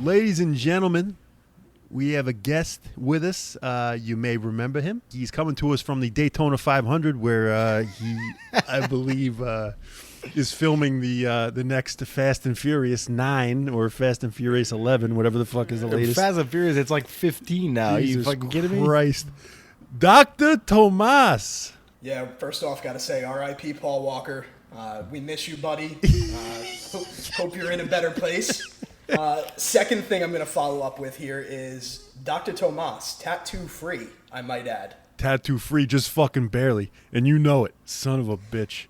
Ladies and gentlemen, we have a guest with us. You may remember him. He's coming to us from the Daytona 500, where he, I believe, is filming the next Fast and Furious 9 or Fast and Furious 11, whatever the fuck is the latest. Fast and Furious, it's like 15 now. Jesus You fucking kidding me? Christ. Dr. Tomas. Yeah, first off, got to say R.I.P. Paul Walker. We miss you, buddy. Hope you're in a better place. Second thing I'm going to follow up with here is Dr. Tomas, tattoo-free, I might add. Tattoo-free, just fucking barely. And you know it. Son of a bitch.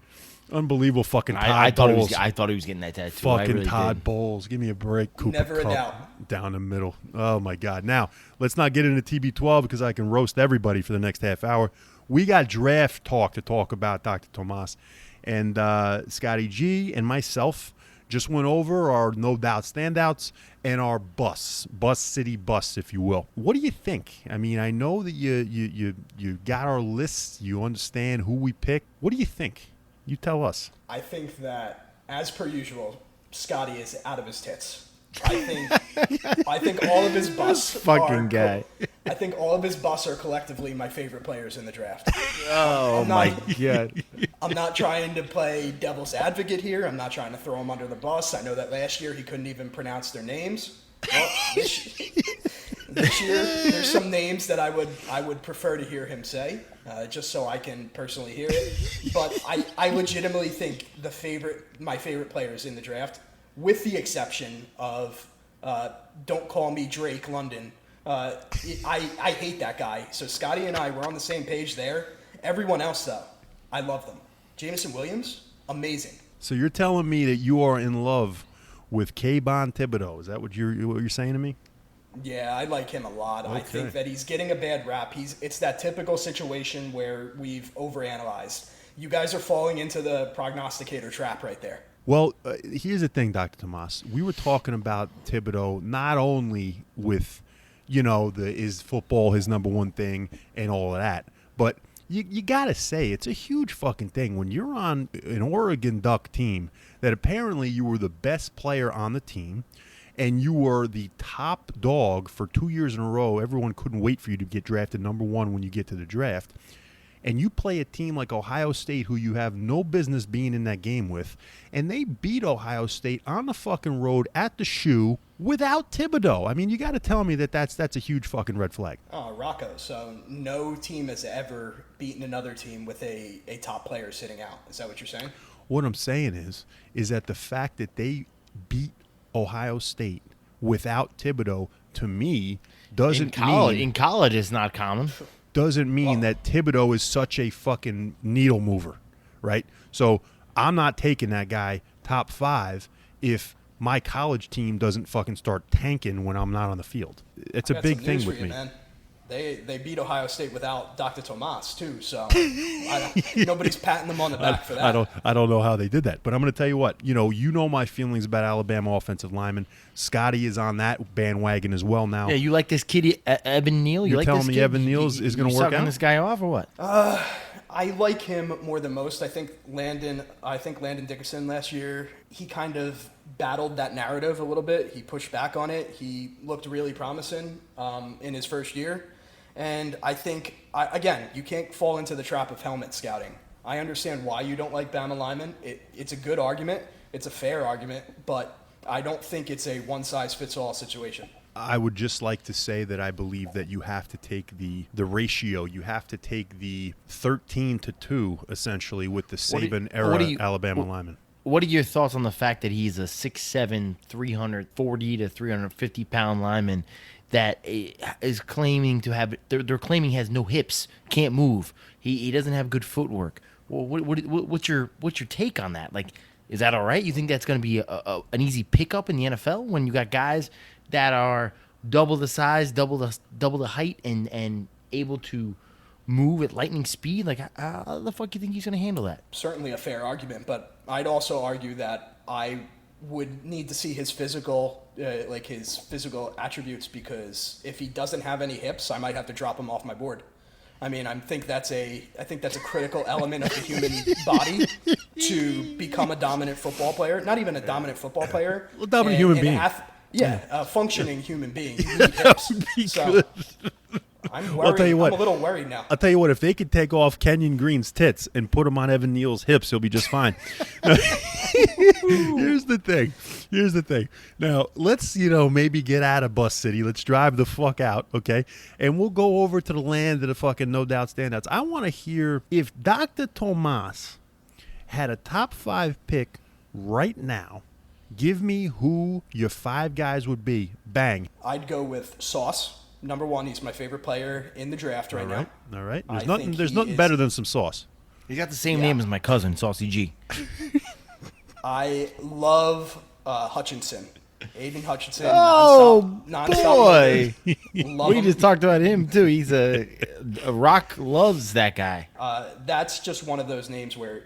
Unbelievable fucking Todd I thought Bowles. I thought he was getting that tattoo. Fucking really Todd did. Bowles. Give me a break. Cooper Never a Kupp doubt. down the middle. Oh, my God. Now, let's not get into TB12 because I can roast everybody for the next half hour. We got draft talk to talk about, Dr. Tomas. And Scotty G and myself just went over our no doubt standouts and our bus city bus, if you will. What do you think? I mean, I know that you got our lists. You understand who we pick. What do you think? You tell us. I think that, as per usual, Scotty is out of his tits. I think all of his busts guy. I think all of his busts are collectively my favorite players in the draft. Oh, my God. I'm not trying to play devil's advocate here. I'm not trying to throw him under the bus. I know that last year he couldn't even pronounce their names. Well, this year, there's some names that I would prefer to hear him say, just so I can personally hear it. But I legitimately think my favorite players in the draft, with the exception of don't call me Drake London. I hate that guy. So Scotty and I were on the same page there. Everyone else, though, I love them. Jameson Williams, amazing. So you're telling me that you are in love with Kayvon Thibodeau. Is that what you're saying to me? Yeah, I like him a lot. Okay. I think that he's getting a bad rap. It's that typical situation where we've overanalyzed. You guys are falling into the prognosticator trap right there. Well, here's the thing, Dr. Tomas. We were talking about Thibodeau not only with, is football his number one thing and all of that, but you got to say it's a huge fucking thing when you're on an Oregon Duck team that apparently you were the best player on the team and you were the top dog for 2 years in a row. Everyone couldn't wait for you to get drafted number one when you get to the draft. And you play a team like Ohio State, who you have no business being in that game with, and they beat Ohio State on the fucking road at the shoe without Thibodeau. I mean, you got to tell me that that's a huge fucking red flag. Oh, Rocco. So no team has ever beaten another team with a top player sitting out. Is that what you're saying? What I'm saying is that the fact that they beat Ohio State without Thibodeau, to me, doesn't mean in college it's not common. Doesn't mean that Thibodeau is such a fucking needle mover, right? So I'm not taking that guy top 5 if my college team doesn't fucking start tanking when I'm not on the field. It's a big thing with me. Man. They beat Ohio State without Dr. Tomas too, so nobody's patting them on the back for that. I don't know how they did that, but I'm going to tell you what. You know my feelings about Alabama offensive linemen. Scotty is on that bandwagon as well now. Yeah, you like this kid, Evan Neal? You're like telling this me kid? Evan Neal is going to work sucking out? This guy off or what? I like him more than most. I think Landon Dickerson last year, he kind of battled that narrative a little bit. He pushed back on it. He looked really promising in his first year. And I think, again, you can't fall into the trap of helmet scouting. I understand why you don't like Bama linemen. It's a good argument. It's a fair argument. But I don't think it's a one-size-fits-all situation. I would just like to say that I believe that you have to take the ratio. You have to take the 13-2, essentially, with the Saban-era Alabama lineman. What are your thoughts on the fact that he's a 6'7", 340 to 350-pound lineman that is claiming to have – they're claiming he has no hips, can't move. He doesn't have good footwork. Well, what's your take on that? Like, is that all right? You think that's going to be an easy pickup in the NFL when you got guys that are double the size, double the height, and able to move at lightning speed? Like, how the fuck do you think he's going to handle that? Certainly a fair argument, but I'd also argue that I would need to see his physical attributes, because if he doesn't have any hips, I might have to drop him off my board. I mean, I think that's a critical element of the human body to become a dominant football player. Not even a dominant football player. A dominant human being. Yeah, a functioning human being. You need hips. So I'm worried. I'll tell you what. I'm a little worried now. I'll tell you what, if they could take off Kenyon Green's tits and put them on Evan Neal's hips, he'll be just fine. Here's the thing. Now, let's, maybe get out of Bus City. Let's drive the fuck out, okay? And we'll go over to the land of the fucking no doubt standouts. I want to hear if Dr. Tomas had a top 5 pick right now, give me who your 5 guys would be. Bang. I'd go with Sauce. Number 1, he's my favorite player in the draft right now. All right. I There's think nothing better than some sauce. He's got the same name as my cousin, Saucy G. I love Hutchinson. Aiden Hutchinson. Oh, nonstop boy. Love We him. just talked about him, too. He's a Rock loves that guy. That's just one of those names where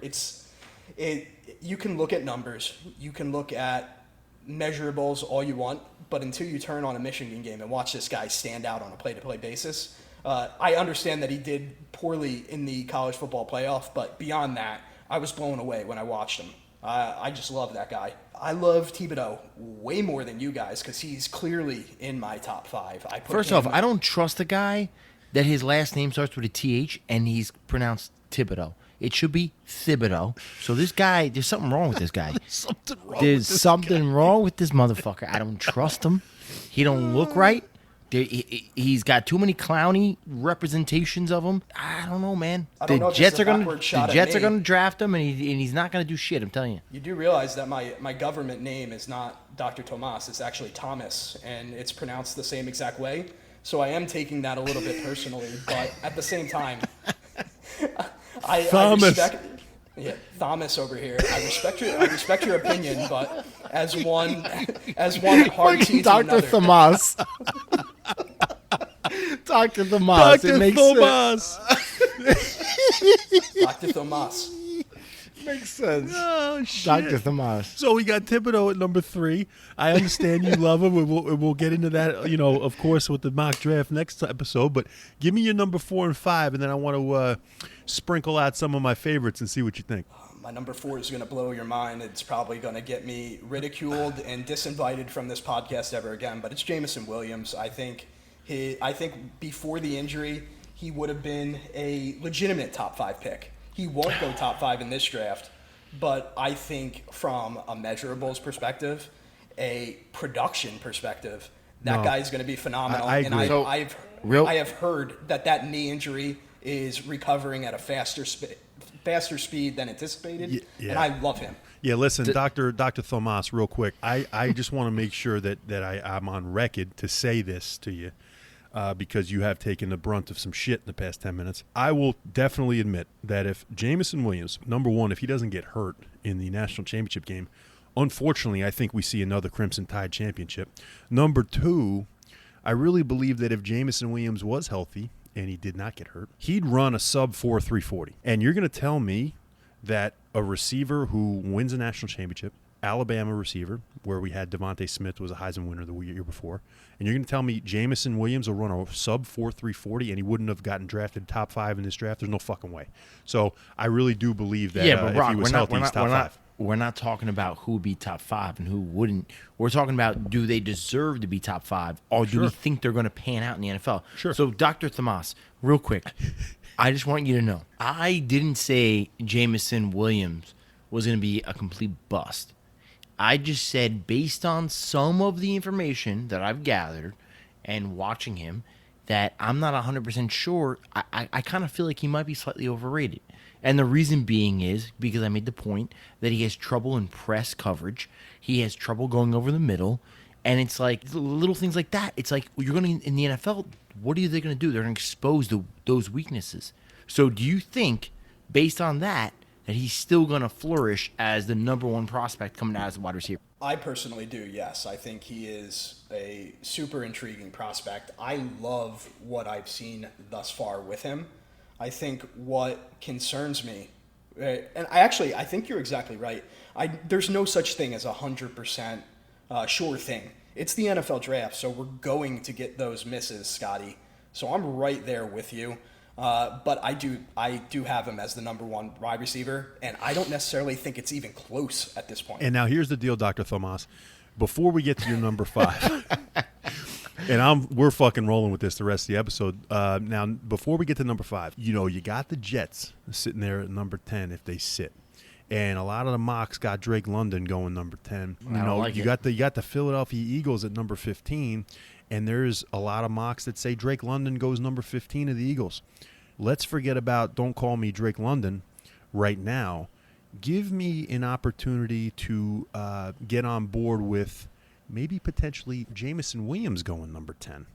you can look at numbers, you can look at measurables all you want, but until you turn on a Michigan game and watch this guy stand out on a play-to-play basis, I understand that he did poorly in the college football playoff, but beyond that, I was blown away when I watched him. I just love that guy. I love Thibodeau way more than you guys because he's clearly in my top 5. First off, I don't trust a guy that his last name starts with a TH and he's pronounced Thibodeau. It should be Thibodeau. So this guy, there's something wrong with this guy. There's something wrong with this motherfucker. I don't trust him. He don't look right. He's got too many clowny representations of him. I don't know, man. The Jets are gonna draft him, and he's not gonna do shit. I'm telling you. You do realize that my government name is not Dr. Tomas. It's actually Thomas, and it's pronounced the same exact way. So I am taking that a little bit personally, but at the same time, I respect. Yeah, Thomas over here. I respect your opinion, but as one hard to Dr. another. Thomas. Dr. Thomas. Dr. It makes Tomas. Dr. Thomas. Makes sense. Oh, shit. Dr. Tomas. So we got Thibodeau at number 3. I understand you love him. We'll get into that, of course, with the mock draft next episode. But give me your number 4 and 5, and then I want to sprinkle out some of my favorites and see what you think. My number 4 is going to blow your mind. It's probably going to get me ridiculed and disinvited from this podcast ever again. But it's Jameson Williams. I think before the injury, he would have been a legitimate top 5 pick. He won't go top 5 in this draft, but I think from a measurables perspective, a production perspective, that guy is going to be phenomenal. I agree. And I have heard that knee injury is recovering at a faster speed than anticipated, and I love him. Yeah, listen, Dr. Thomas, real quick. I just want to make sure that I'm on record to say this to you. Because you have taken the brunt of some shit in the past 10 minutes. I will definitely admit that if Jameson Williams, number 1, if he doesn't get hurt in the national championship game, unfortunately, I think we see another Crimson Tide championship. Number 2, I really believe that if Jameson Williams was healthy and he did not get hurt, he'd run a sub-4 340. And you're going to tell me that a receiver who wins a national championship, Alabama receiver, where we had Devontae Smith was a Heisman winner the year before, and you're going to tell me Jameson Williams will run a sub-4 340 and he wouldn't have gotten drafted top 5 in this draft? There's no fucking way. So I really do believe that but if Rock, he was healthy, he's top 5. We're not talking about who would be top 5 and who wouldn't. We're talking about, do they deserve to be top 5, or do we think they're going to pan out in the NFL? Sure. So, Dr. Thomas, real quick, I just want you to know, I didn't say Jameson Williams was going to be a complete bust. I just said, based on some of the information that I've gathered and watching him, that I'm not 100% sure. I kind of feel like he might be slightly overrated. And the reason being is because I made the point that he has trouble in press coverage. He has trouble going over the middle. And it's like little things like that. It's like, you're going to, in the NFL, what are they going to do? They're going to expose those weaknesses. So do you think, based on that he's still going to flourish as the number 1 prospect coming out as a wide receiver? I personally do, yes. I think he is a super intriguing prospect. I love what I've seen thus far with him. I think what concerns me, and I think you're exactly right. There's no such thing as 100% sure thing. It's the NFL draft, so we're going to get those misses, Scotty. So I'm right there with you. But I do have him as the number 1 wide receiver, and I don't necessarily think it's even close at this point. And now here's the deal, Dr. Thomas. Before we get to your number 5, and we're fucking rolling with this the rest of the episode. Now, before we get to number 5, you got the Jets sitting there at number 10 if they sit. And a lot of the mocks got Drake London going number 10. You got the Philadelphia Eagles at number 15, and there's a lot of mocks that say Drake London goes number 15 of the Eagles. Let's forget about don't call me Drake London right now. Give me an opportunity to get on board with maybe potentially Jamison Williams going number 10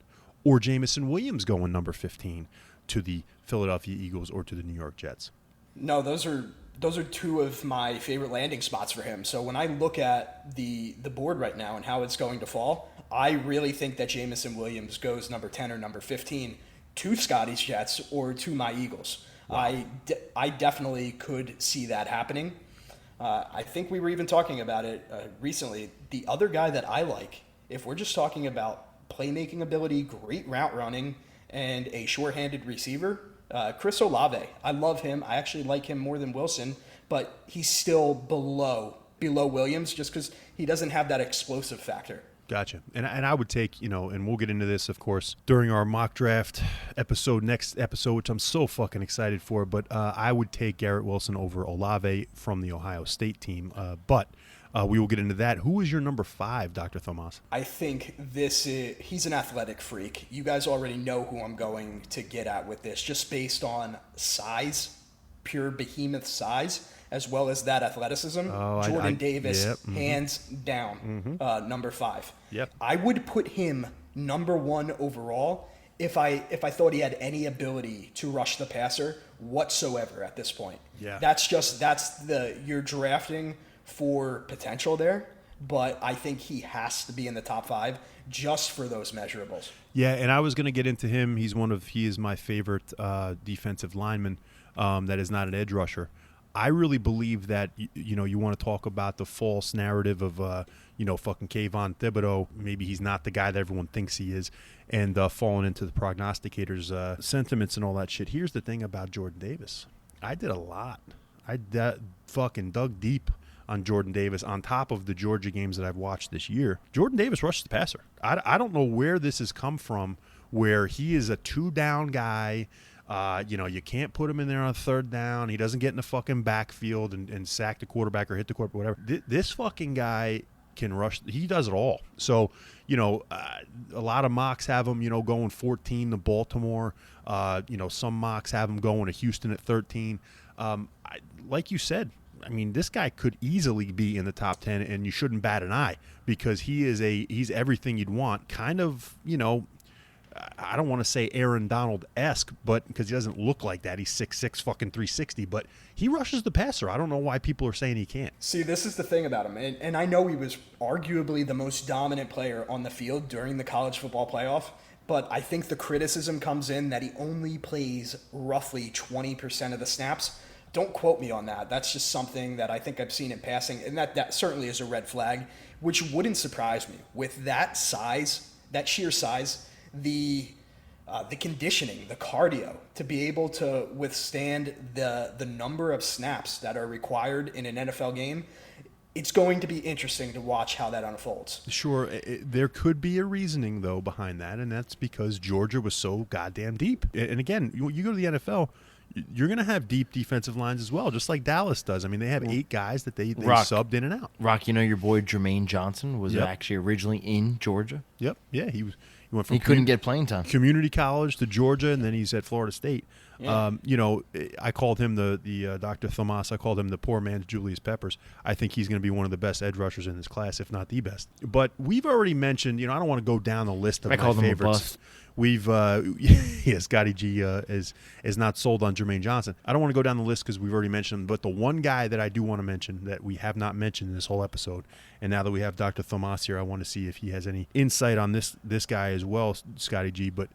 or Jamison Williams going number 15 to the Philadelphia Eagles or to the New York Jets. No, those are two of my favorite landing spots for him. So when I look at the board right now and how it's going to fall, I really think that Jamison Williams goes number 10 or number 15 to Scotty's Jets or to my Eagles. Wow. I definitely could see that happening. I think we were even talking about it recently. The other guy that I like, if we're just talking about playmaking ability, great route running, and a short-handed receiver, Chris Olave. I love him. I actually like him more than Wilson, but he's still below Williams just because he doesn't have that explosive factor. Gotcha. And I would take, and we'll get into this, of course, during our mock draft next episode, which I'm so fucking excited for. But I would take Garrett Wilson over Olave from the Ohio State team. But we will get into that. Who is your number 5, Dr. Tomas? I think he's an athletic freak. You guys already know who I'm going to get at with this, just based on size, pure behemoth size, as well as that athleticism. Jordan Davis, yep, hands down, number 5. Yep. I would put him number 1 overall if I thought he had any ability to rush the passer whatsoever at this point. Yeah. You're drafting for potential there, but I think he has to be in the top 5 just for those measurables. Yeah, and I was going to get into him. He is my favorite defensive lineman that is not an edge rusher. I really believe that, you want to talk about the false narrative of, fucking Kayvon Thibodeau. Maybe he's not the guy that everyone thinks he is, and falling into the prognosticators' sentiments and all that shit. Here's the thing about Jordan Davis. I did a lot. I fucking dug deep on Jordan Davis on top of the Georgia games that I've watched this year. Jordan Davis rushes the passer. I don't know where this has come from, where he is a 2-down guy. You can't put him in there on 3rd down. He doesn't get in the fucking backfield and sack the quarterback or hit the quarterback, whatever. This fucking guy can rush. He does it all. So, a lot of mocks have him, going 14 to Baltimore. Some mocks have him going to Houston at 13. Like you said, I mean, this guy could easily be in the top 10, and you shouldn't bat an eye because he's everything you'd want. Kind of, I don't want to say Aaron Donald-esque, but because he doesn't look like that. He's 6'6", fucking 360, but he rushes the passer. I don't know why people are saying he can't. See, this is the thing about him, and I know he was arguably the most dominant player on the field during the college football playoff, but I think the criticism comes in that he only plays roughly 20% of the snaps. Don't quote me on that. That's just something that I think I've seen in passing, and that certainly is a red flag, which wouldn't surprise me. With that size, that sheer size, the conditioning, the cardio, to be able to withstand the number of snaps that are required in an NFL game, it's going to be interesting to watch how that unfolds. Sure. There could be a reasoning, though, behind that, and that's because Georgia was so goddamn deep. And again, you go to the NFL, you're going to have deep defensive lines as well, just like Dallas does. I mean, they have 8 guys that they subbed in and out. Rock, your boy Jermaine Johnson was actually originally in Georgia. Yep. Yeah, he went from couldn't get playing time. Community college to Georgia, and then he's at Florida State. Yeah. I called him the Dr. Tomas. I called him the poor man's Julius Peppers. I think he's going to be one of the best edge rushers in this class, if not the best. But we've already mentioned, I don't want to go down the list of my favorites. Him a bust. We've Scotty G is not sold on Jermaine Johnson. I don't want to go down the list because we've already mentioned him, but the one guy that I do want to mention that we have not mentioned in this whole episode, and now that we have Dr. Tomas here, I want to see if he has any insight on this guy as well, Scotty G. But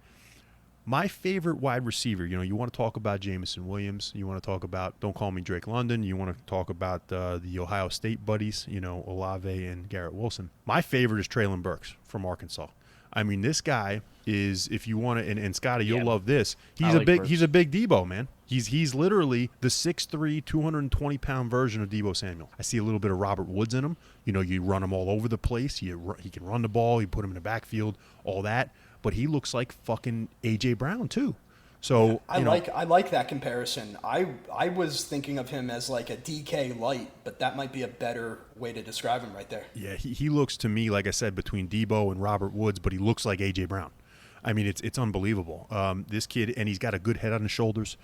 my favorite wide receiver, you want to talk about Jamison Williams, you want to talk about, don't call me Drake London, you want to talk about the Ohio State buddies, Olave and Garrett Wilson. My favorite is Treylon Burks from Arkansas. I mean, this guy is, if you want to, and Scotty, you'll Yeah. love this. I like He's a big Debo, man. He's literally the 6'3", 220-pound version of Debo Samuel. I see a little bit of Robert Woods in him. You know, you run him all over the place. He can run the ball. You put him in the backfield, all that. But he looks like fucking A.J. Brown, too. So I like that comparison. I was thinking of him as like a DK light, but that might be a better way to describe him right there. Yeah, he looks to me, like I said, between Debo and Robert Woods, but he looks like A.J. Brown. I mean, it's unbelievable. This kid, and he's got a good head on his shoulders.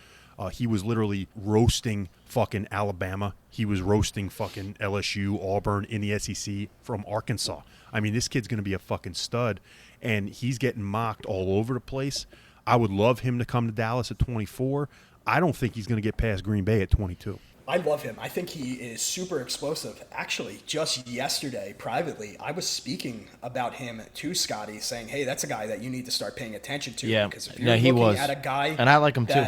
He was literally roasting fucking Alabama. He was roasting fucking LSU, Auburn in the SEC from Arkansas. I mean, this kid's going to be a fucking stud, and he's getting mocked all over the place. I would love him to come to Dallas at 24. I don't think he's going to get past Green Bay at 22. I love him. I think he is super explosive. Actually, just yesterday, privately, I was speaking about him to Scotty, saying, hey, that's a guy that you need to start paying attention to. Yeah, because if you're looking at a guy and I like him too,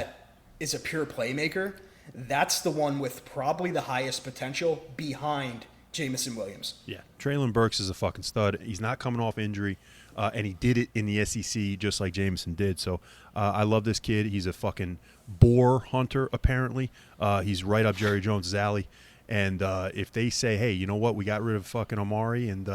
is a pure playmaker, that's the one with probably the highest potential behind Jamison Williams. Yeah, Traylon Burks is a fucking stud. He's not coming off injury, and he did it in the SEC just like Jameson did. So I love this kid. He's a fucking boar hunter, apparently. He's right up Jerry Jones' alley. And if they say, hey, you know what, we got rid of fucking Amari, and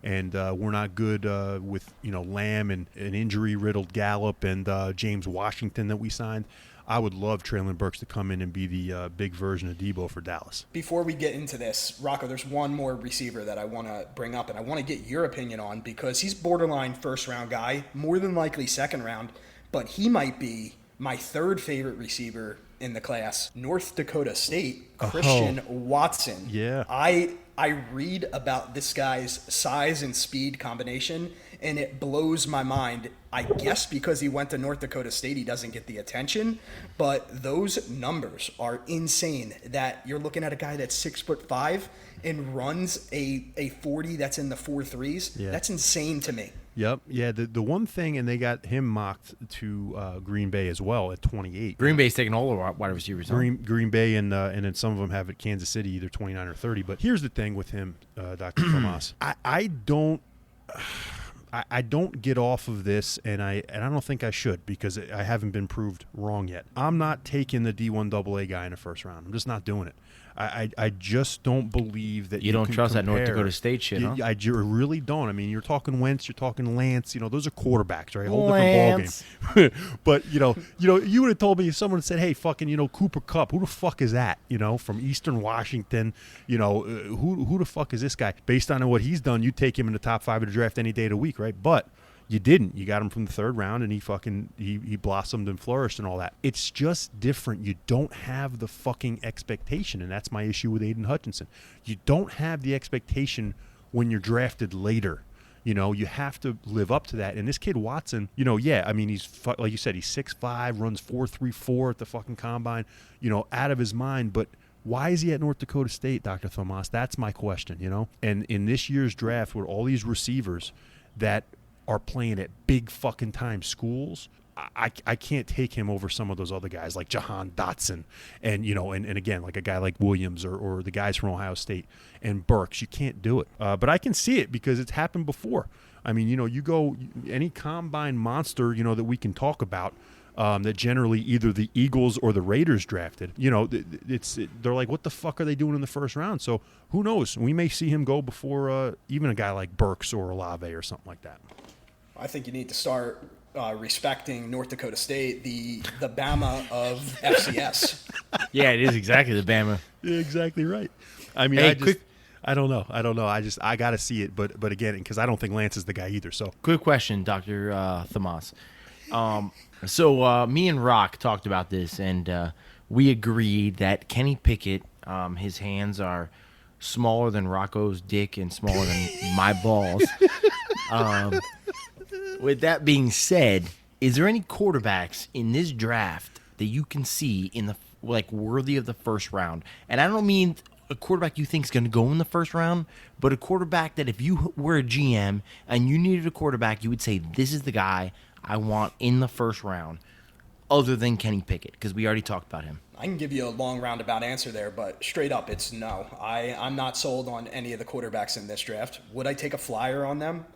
we're not good with, you know, Lamb and an injury-riddled Gallup and James Washington that we signed, I would love Traylon Burks to come in and be the big version of Debo for Dallas. Before we get into this, Rocco, there's one more receiver that I want to bring up, and I want to get your opinion on because he's borderline first-round guy, more than likely second round, but he might be my third favorite receiver in the class, North Dakota State, Christian Watson. Yeah. I read about this guy's size and speed combination, and it blows my mind. I guess because he went to North Dakota State, he doesn't get the attention, but those numbers are insane. That you're looking at a guy that's 6'5" and runs a 40 that's in the 4.3s. Yeah. That's insane to me. Yep. Yeah, the one thing, and they got him mocked to Green Bay as well at 28. Green Bay's taking all the wide receivers. Green Bay, and then some of them have at Kansas City, either 29 or 30. But here's the thing with him, Dr. Tomas. I don't get off of this, and I don't think I should because I haven't been proved wrong yet. I'm not taking the D1 AA guy in the first round. I'm just not doing it. I just don't believe that You don't can trust that North compare. Dakota State shit, huh? I really don't. I mean, you're talking Wentz, you're talking Lance. You know, those are quarterbacks, right? Whole Lance. different ballgame. But you would have told me if someone said, "Hey, fucking, Cooper Kupp, who the fuck is that? From Eastern Washington. Who the fuck is this guy? Based on what he's done, you take him in the top 5 of the draft any day of the week, right? But you didn't. You got him from the 3rd round, and he blossomed and flourished and all that. It's just different. You don't have the fucking expectation, and that's my issue with Aiden Hutchinson. You don't have the expectation when you're drafted later. You have to live up to that. And this kid Watson, I mean, he's like you said, he's 6'5", runs 4.34 at the fucking combine, out of his mind. But why is he at North Dakota State, Dr. Tomas? That's my question. And in this year's draft, with all these receivers that are playing at big fucking time schools, I can't take him over some of those other guys like Jahan Dotson and and again, like a guy like Williams or the guys from Ohio State and Burks. You can't do it. But I can see it because it's happened before. I mean, you go any combine monster, that we can talk about, that generally either the Eagles or the Raiders drafted, they're like, what the fuck are they doing in the first round? So who knows? We may see him go before even a guy like Burks or Olave or something like that. I think you need to start respecting North Dakota State, the Bama of FCS. Yeah, it is exactly the Bama. Yeah, exactly right. I mean, I don't know. I got to see it. But again, because I don't think Lance is the guy either. So quick question, Dr. Tomas. So me and Rock talked about this, and we agreed that Kenny Pickett, his hands are smaller than Rocco's dick and smaller than my balls. With that being said, is there any quarterbacks in this draft that you can see in the worthy of the first round? And I don't mean a quarterback you think is going to go in the first round, but a quarterback that if you were a GM and you needed a quarterback, you would say, this is the guy I want in the first round, other than Kenny Pickett, because we already talked about him. I can give you a long roundabout answer there, but straight up, it's no. I'm not sold on any of the quarterbacks in this draft. Would I take a flyer on them?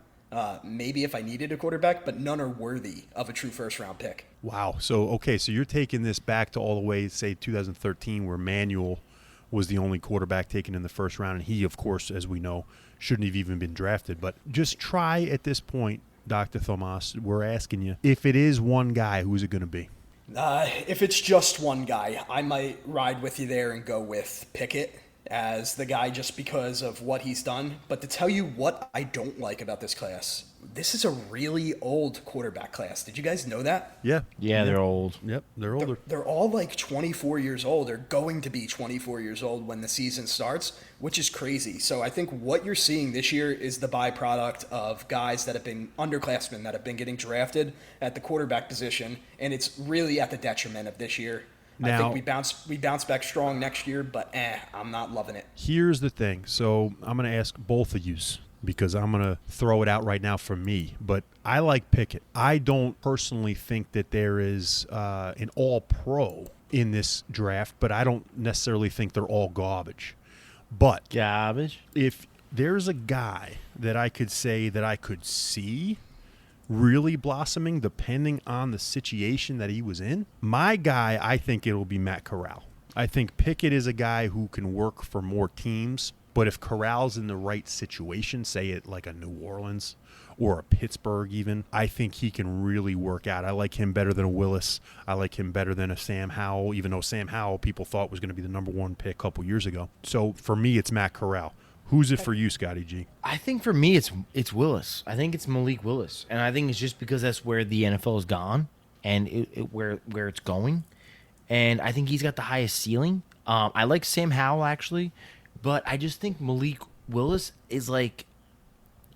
maybe if I needed a quarterback, but none are worthy of a true first-round pick. Wow. So you're taking this back to all the way, say 2013, where Manuel was the only quarterback taken in the first round, and he, of course, as we know, shouldn't have even been drafted. But just try at this point, Dr. Tomas, we're asking you, if it is one guy, who's it going to be? If it's just one guy, I might ride with you there and go with Pickett as the guy just because of what he's done. But to tell you what I don't like about this class, this is a really old quarterback class. Did you guys know that? Yeah. Yeah, they're old. Yep, they're older. They're all like 24 years old. They're going to be 24 years old when the season starts, which is crazy. So I think what you're seeing this year is the byproduct of guys that have been underclassmen that have been getting drafted at the quarterback position, and it's really at the detriment of this year. Now, I think we bounce back strong next year, but I'm not loving it. Here's the thing. So I'm going to ask both of yous, because I'm going to throw it out right now for me. But I like Pickett. I don't personally think that there is an all-pro in this draft, but I don't necessarily think they're all garbage. But Garbage. if there's a guy that I could say that I could see really blossoming depending on the situation that he was in, my guy, I think it'll be Matt Corral. I think Pickett is a guy who can work for more teams, but if Corral's in the right situation, say it like a New Orleans or a Pittsburgh even, I think he can really work out. I like him better than a Willis. I like him better than a Sam Howell, even though Sam Howell people thought was going to be the number one pick a couple years ago. So for me, it's Matt Corral. Who's it for you, Scotty G? I think for me, it's Willis. I think it's Malik Willis, and I think it's just because that's where the NFL has gone and where it's going, and I think he's got the highest ceiling. I like Sam Howell actually, but I just think Malik Willis is like,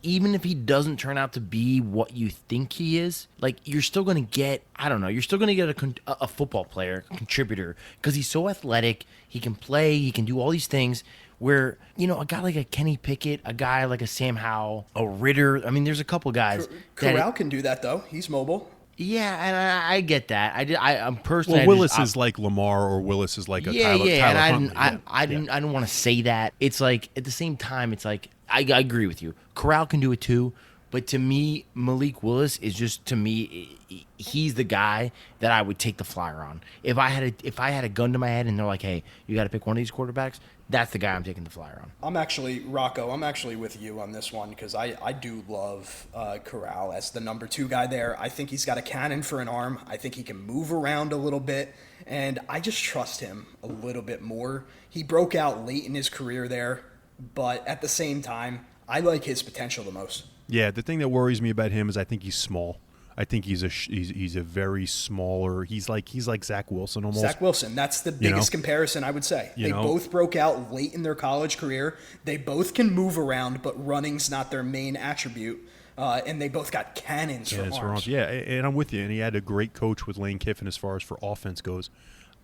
even if he doesn't turn out to be what you think he is, like you're still going to get, I don't know, you're still going to get a football player, a contributor, because he's so athletic, he can play, he can do all these things. Where, you know, a guy like a Kenny Pickett, a guy like a Sam Howell, a Ritter. I mean, there's a couple guys. Corral can do that, though. He's mobile. Yeah, and I get that. I'm personally. Well, Willis is like Lamar, or Willis is like a Tyler and Huntley. I didn't want to say that. It's like, at the same time, it's like, I agree with you. Corral can do it too. But to me, Malik Willis is just, to me, he's the guy that I would take the flyer on. If I had a gun to my head and they're like, hey, you got to pick one of these quarterbacks, that's the guy I'm taking the flyer on. Rocco, I'm actually with you on this one because I do love Corral as the number 2 guy there. I think he's got a cannon for an arm. I think he can move around a little bit, and I just trust him a little bit more. He broke out late in his career there, but at the same time, I like his potential the most. Yeah, the thing that worries me about him is I think he's small. I think he's a very smaller. He's like Zach Wilson almost. Zach Wilson, that's the biggest comparison I would say. They both broke out late in their college career. They both can move around, but running's not their main attribute. And they both got cannons for arms. Yeah, and I'm with you. And he had a great coach with Lane Kiffin as far as for offense goes.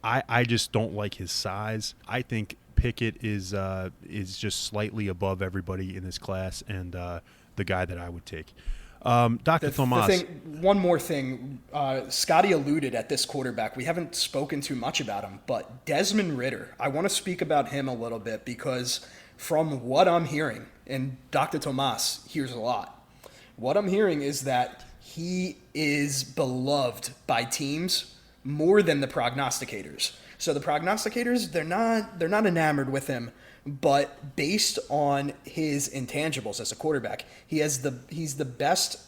I just don't like his size. I think Pickett is just slightly above everybody in this class, and the guy that I would take. Dr. Tomas. One more thing. Scotty alluded at this quarterback. We haven't spoken too much about him, but Desmond Ridder. I want to speak about him a little bit because from what I'm hearing, and Dr. Tomas hears a lot, what I'm hearing is that he is beloved by teams more than the prognosticators. So the prognosticators, they're not enamored with him. But based on his intangibles as a quarterback, he's the best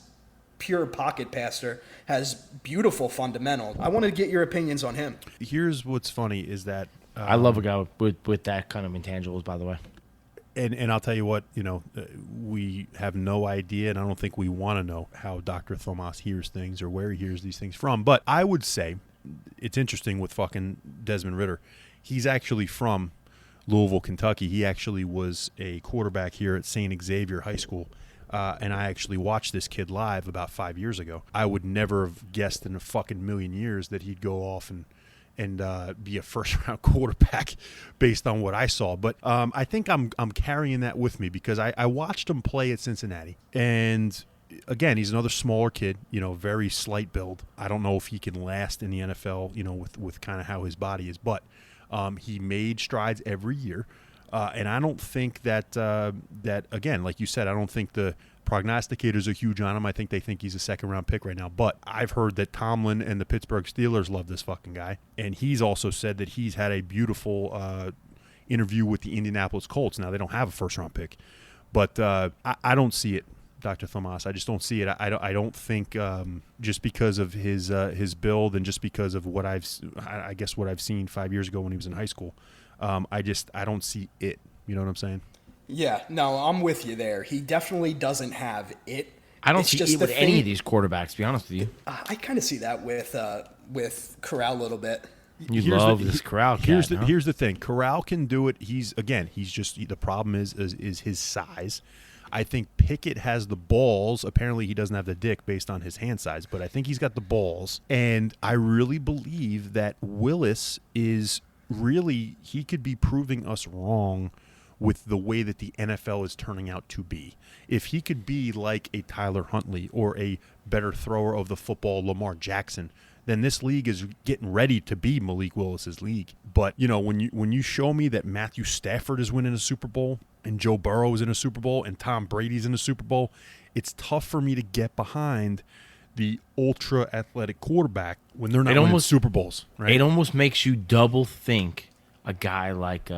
pure pocket passer, has beautiful fundamentals. I want to get your opinions on him. Here's what's funny is that I love a guy with that kind of intangibles, by the way. And I'll tell you what, we have no idea, and I don't think we want to know how Dr. Tomas hears things or where he hears these things from. But I would say it's interesting with fucking Desmond Ridder. He's actually from Louisville, Kentucky. He actually was a quarterback here at St. Xavier High School, and I actually watched this kid live about 5 years ago. I would never have guessed in a fucking million years that he'd go off and be a first-round quarterback based on what I saw. But I think I'm carrying that with me because I watched him play at Cincinnati, and again, he's another smaller kid, very slight build. I don't know if he can last in the NFL, with kind of how his body is, but he made strides every year, and I don't think that again, like you said, I don't think the prognosticators are huge on him. I think they think he's a second-round pick right now. But I've heard that Tomlin and the Pittsburgh Steelers love this fucking guy. And he's also said that he's had a beautiful interview with the Indianapolis Colts. Now, they don't have a first-round pick. But I don't see it, Dr. Tomas. I just don't see it. I don't think just because of his build and just because of what I've seen 5 years ago when he was in high school, I don't see it. You know what I'm saying? Yeah, no, I'm with you there. He definitely doesn't have it. I don't see it with any of these quarterbacks, to be honest with you. I kind of see that with Corral a little bit. You love this Corral cat, Here's the thing. Corral can do it. He's just the problem is his size. I think Pickett has the balls. Apparently, he doesn't have the dick based on his hand size, but I think he's got the balls. And I really believe that Willis is really, he could be proving us wrong with the way that the NFL is turning out to be. If he could be like a Tyler Huntley or a better thrower of the football, Lamar Jackson, then this league is getting ready to be Malik Willis's league. But, you know, when you show me that Matthew Stafford is winning a Super Bowl and Joe Burrow is in a Super Bowl and Tom Brady's in a Super Bowl, it's tough for me to get behind the ultra athletic quarterback when they're not winning Super Bowls. Right? It almost makes you double think a guy like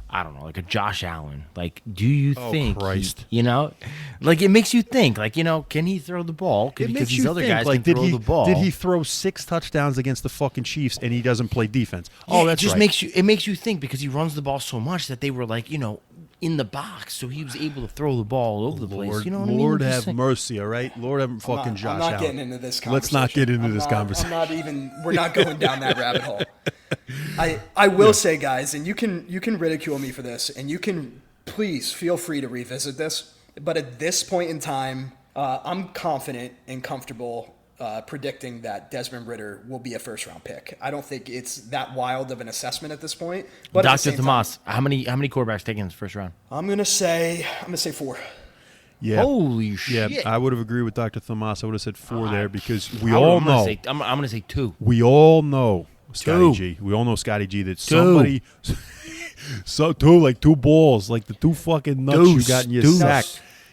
I don't know, like a Josh Allen. Like, do you think, you know, like it makes you think, like, you know, can he throw the ball? Because these other guys can throw the ball. Did he throw 6 touchdowns against the fucking Chiefs and he doesn't play defense? Oh, that's right. It makes you think because he runs the ball so much that they were like, you know, in the box, so he was able to throw the ball all over the place. You know what I mean? Lord have mercy, all right? Lord have fucking Josh Allen. I'm not getting into this conversation. Let's not get into this conversation. We're not going down that rabbit hole. I will say, guys, and you can ridicule me for this, and you can please feel free to revisit this, but at this point in time, I'm confident and comfortable predicting that Desmond Ridder will be a first-round pick. I don't think it's that wild of an assessment at this point. But Dr. Tomas, how many quarterbacks taken in the first round? I'm gonna say 4. Yeah. Holy shit! Yeah, I would have agreed with Dr. Thomas. I would have said 4 there because we all know. I'm gonna say 2. We all know Scotty G. We all know Scotty G. That somebody, like 2 balls, like the 2 fucking nuts you got in your sack.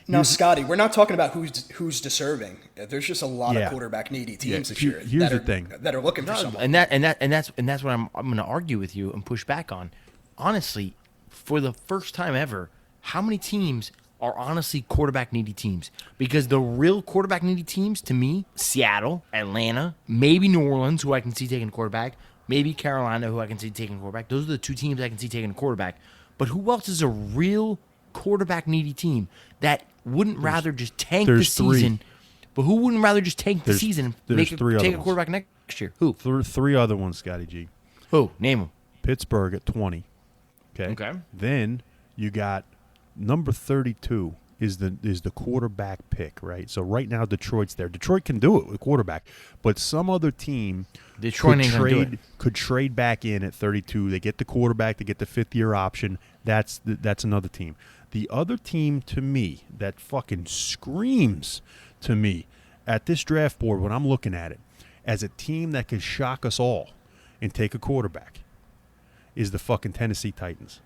Now, Scotty, we're not talking about who's deserving. There's just a lot of quarterback needy teams this year. Here's the thing that are looking for someone. And that's what I'm going to argue with you and push back on. Honestly, for the first time ever, how many teams are honestly quarterback needy teams? Because the real quarterback needy teams, to me, Seattle, Atlanta, maybe New Orleans, who I can see taking a quarterback, maybe Carolina, who I can see taking a quarterback. Those are the 2 teams I can see taking a quarterback. But who else is a real quarterback needy team that wouldn't rather just tank the season? But who wouldn't rather just tank the season and take a quarterback next year? Who? 3 other ones, Scotty G. Who? Name them. Pittsburgh at 20. Okay. Then you got number 32 is the quarterback pick, right? So right now Detroit's there. Detroit can do it with quarterback, but some other team could trade back in at 32. They get the quarterback, they get the 5th-year option. That's another team. The other team to me that fucking screams to me at this draft board when I'm looking at it as a team that could shock us all and take a quarterback is the fucking Tennessee Titans.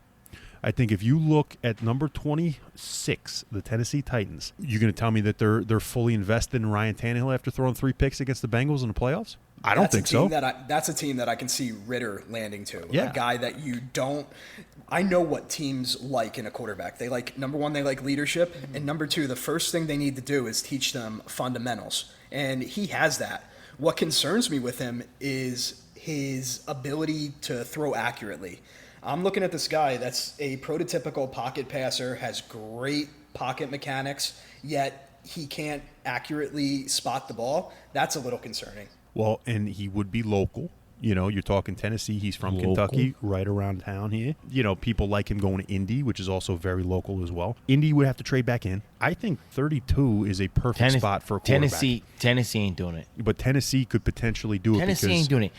I think if you look at number 26, the Tennessee Titans, you're going to tell me that they're fully invested in Ryan Tannehill after throwing 3 picks against the Bengals in the playoffs? I don't think so. That's a team that I can see Ridder landing to. Yeah. A guy that you don't – I know what teams like in a quarterback. They like – number 1, they like leadership. And number 2, the first thing they need to do is teach them fundamentals. And he has that. What concerns me with him is his ability to throw accurately. I'm looking at this guy that's a prototypical pocket passer, has great pocket mechanics, yet he can't accurately spot the ball. That's a little concerning. Well, and he would be local. You know, you're talking Tennessee. He's from Kentucky, right around town here. You know, people like him going to Indy, which is also very local as well. Indy would have to trade back in. I think 32 is a perfect spot for a quarterback. Tennessee ain't doing it. But Tennessee could potentially do it. Tennessee ain't doing it.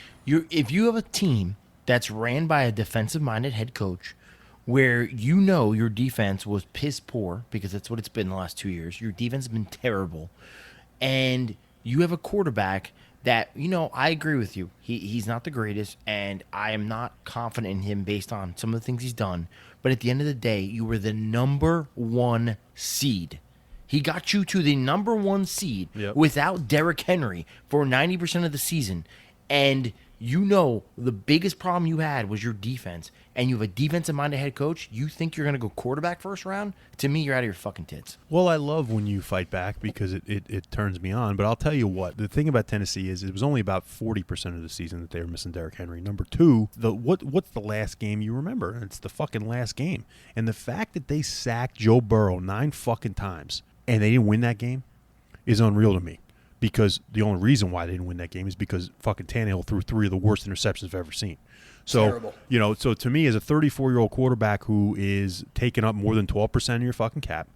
If you have a team that's ran by a defensive-minded head coach where you know your defense was piss poor, because that's what it's been the last 2 years. Your defense has been terrible. And you have a quarterback that, you know, I agree with you. He's not the greatest, and I am not confident in him based on some of the things he's done. But at the end of the day, you were the number 1 seed. He got you to the number 1 seed without Derrick Henry for 90% of the season. And you know the biggest problem you had was your defense. And you have a defensive-minded head coach. You think you're going to go quarterback first round? To me, you're out of your fucking tits. Well, I love when you fight back because it turns me on. But I'll tell you what. The thing about Tennessee is it was only about 40% of the season that they were missing Derrick Henry. Number two, what's the last game you remember? It's the fucking last game. And the fact that they sacked Joe Burrow 9 fucking times and they didn't win that game is unreal to me. Because the only reason why they didn't win that game is because fucking Tannehill threw 3 of the worst interceptions I've ever seen. So, terrible. So to me, as a 34-year-old quarterback who is taking up more than 12% of your fucking cap,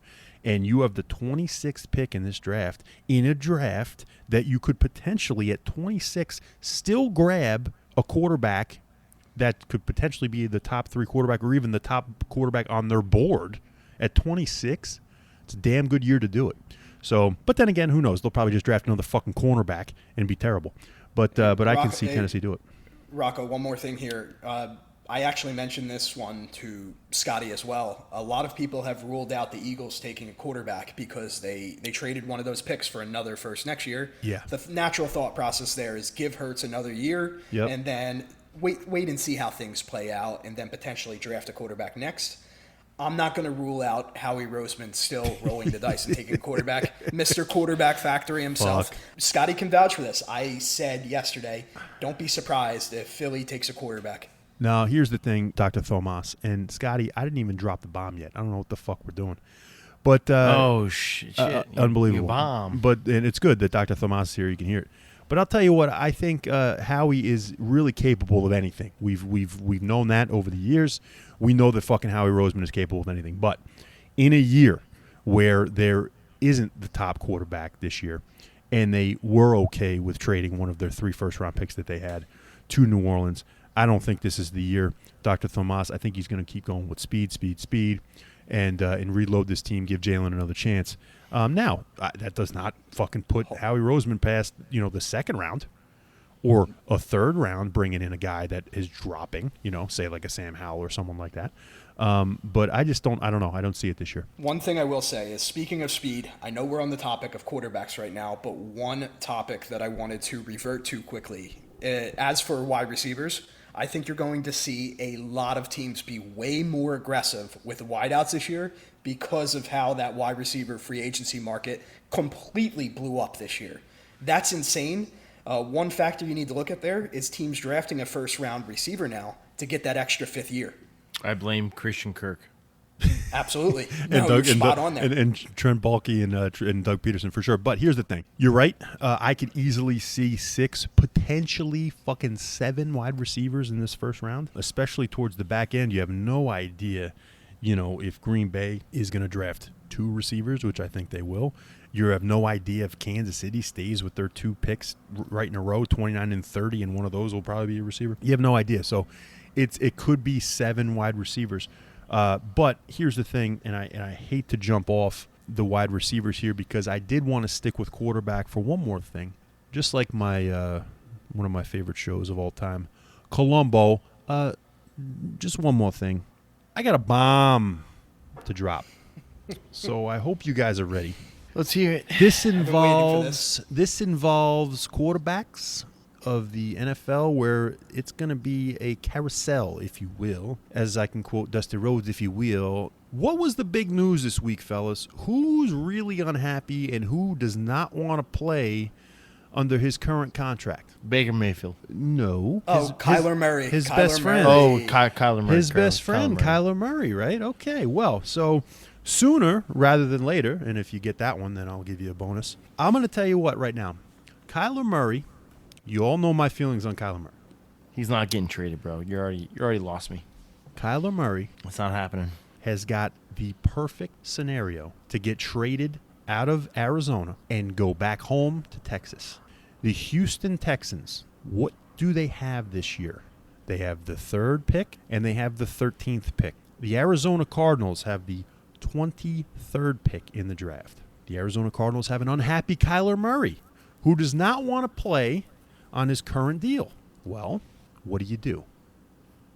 and you have the 26th pick in this draft, in a draft that you could potentially, at 26, still grab a quarterback that could potentially be the top 3 quarterback or even the top quarterback on their board at 26, it's a damn good year to do it. So, but then again, who knows? They'll probably just draft another fucking cornerback and be terrible. But I can see Tennessee do it. Rocco, one more thing here. I actually mentioned this one to Scotty as well. A lot of people have ruled out the Eagles taking a quarterback because they traded one of those picks for another first next year. Yeah. The natural thought process there is give Hurts another year and then wait and see how things play out and then potentially draft a quarterback next. I'm not going to rule out Howie Roseman still rolling the dice and taking a quarterback. Mr. Quarterback Factory himself. Fuck. Scotty can vouch for this. I said yesterday, don't be surprised if Philly takes a quarterback. Now, here's the thing, Dr. Tomas. And Scotty, I didn't even drop the bomb yet. I don't know what the fuck we're doing. But shit. Unbelievable. You bomb. And it's good that Dr. Tomas is here. You can hear it. But I'll tell you what, I think Howie is really capable of anything. We've known that over the years. We know that fucking Howie Roseman is capable of anything. But in a year where there isn't the top quarterback this year, and they were okay with trading one of their 3 first-round picks that they had to New Orleans, I don't think this is the year. Dr. Tomas, I think he's going to keep going with speed, and reload this team, give Jalen another chance. Now, that does not fucking put Howie Roseman past, the second round or a third round, bringing in a guy that is dropping, say like a Sam Howell or someone like that. But I don't know. I don't see it this year. One thing I will say is, speaking of speed, I know we're on the topic of quarterbacks right now, but one topic that I wanted to revert to quickly, as for wide receivers, I think you're going to see a lot of teams be way more aggressive with the wideouts this year because of how that wide receiver free agency market completely blew up this year. That's insane. One factor you need to look at there is teams drafting a first-round receiver now to get that extra 5th year. I blame Christian Kirk. Absolutely. No, you're spot on there. And Trent Baalke and Doug Peterson for sure. But here's the thing. You're right. I could easily see 6, potentially fucking 7 wide receivers in this first round, especially towards the back end. You have no idea, if Green Bay is going to draft 2 receivers, which I think they will. You have no idea if Kansas City stays with their 2 picks right in a row, 29 and 30, and one of those will probably be a receiver. You have no idea. So it could be 7 wide receivers. But here's the thing, and I hate to jump off the wide receivers here because I did want to stick with quarterback for one more thing. Just like my one of my favorite shows of all time, Columbo. Just one more thing. I got a bomb to drop. So I hope you guys are ready. Let's hear it. This involves quarterbacks of the NFL, where it's going to be a carousel, if you will, as I can quote Dusty Rhodes, if you will. What was the big news this week, fellas? Who's really unhappy and who does not want to play under his current contract? Baker Mayfield. No. Kyler Murray. His Kyler best friend. Murray. Kyler Murray. His best friend, Kyler Murray, right? Okay, well, so sooner rather than later, and if you get that one, then I'll give you a bonus. I'm going to tell you what right now. Kyler Murray, you all know my feelings on Kyler Murray. He's not getting traded, bro. You already lost me. Kyler Murray It's not happening. has got the perfect scenario to get traded out of Arizona and go back home to Texas. The Houston Texans, what do they have this year? They have the 3rd pick and they have the 13th pick. The Arizona Cardinals have the 23rd pick in the draft. The Arizona Cardinals have an unhappy Kyler Murray who does not want to play on his current deal. Well, what do?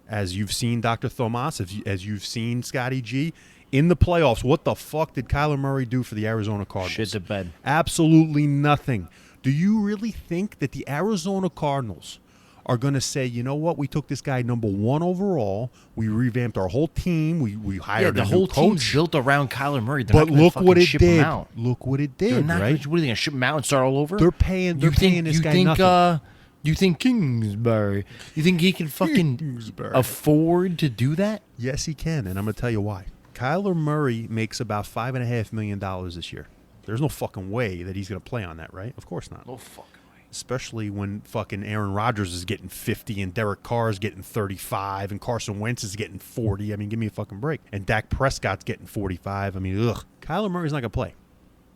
As you've seen, Dr. Tomas, as you've seen, Scotty G, In the playoffs, what the fuck did Kyler Murray do for the Arizona Cardinals? Shit the bed. Absolutely nothing. Do you really think that the Arizona Cardinals are going to say, you know what, we took this guy number 1 overall, we revamped our whole team, we hired the a new whole team's coach. built around Kyler Murray. They're But not gonna look fucking what it ship him did. out. Look what it They're did, not right? gonna, what are they going to ship him out and start all over? They're paying this guy nothing. You think Kingsbury? You think he can fucking afford to do that? Yes, he can, and I'm going to tell you why. Kyler Murray makes about $5.5 million this year. There's no fucking way that he's going to play on that, right? Of course not. No fucking way. Especially when fucking Aaron Rodgers is getting 50 and Derek Carr is getting 35 and Carson Wentz is getting 40. I mean, give me a fucking break. And Dak Prescott's getting 45. I mean, ugh. Kyler Murray's not going to play.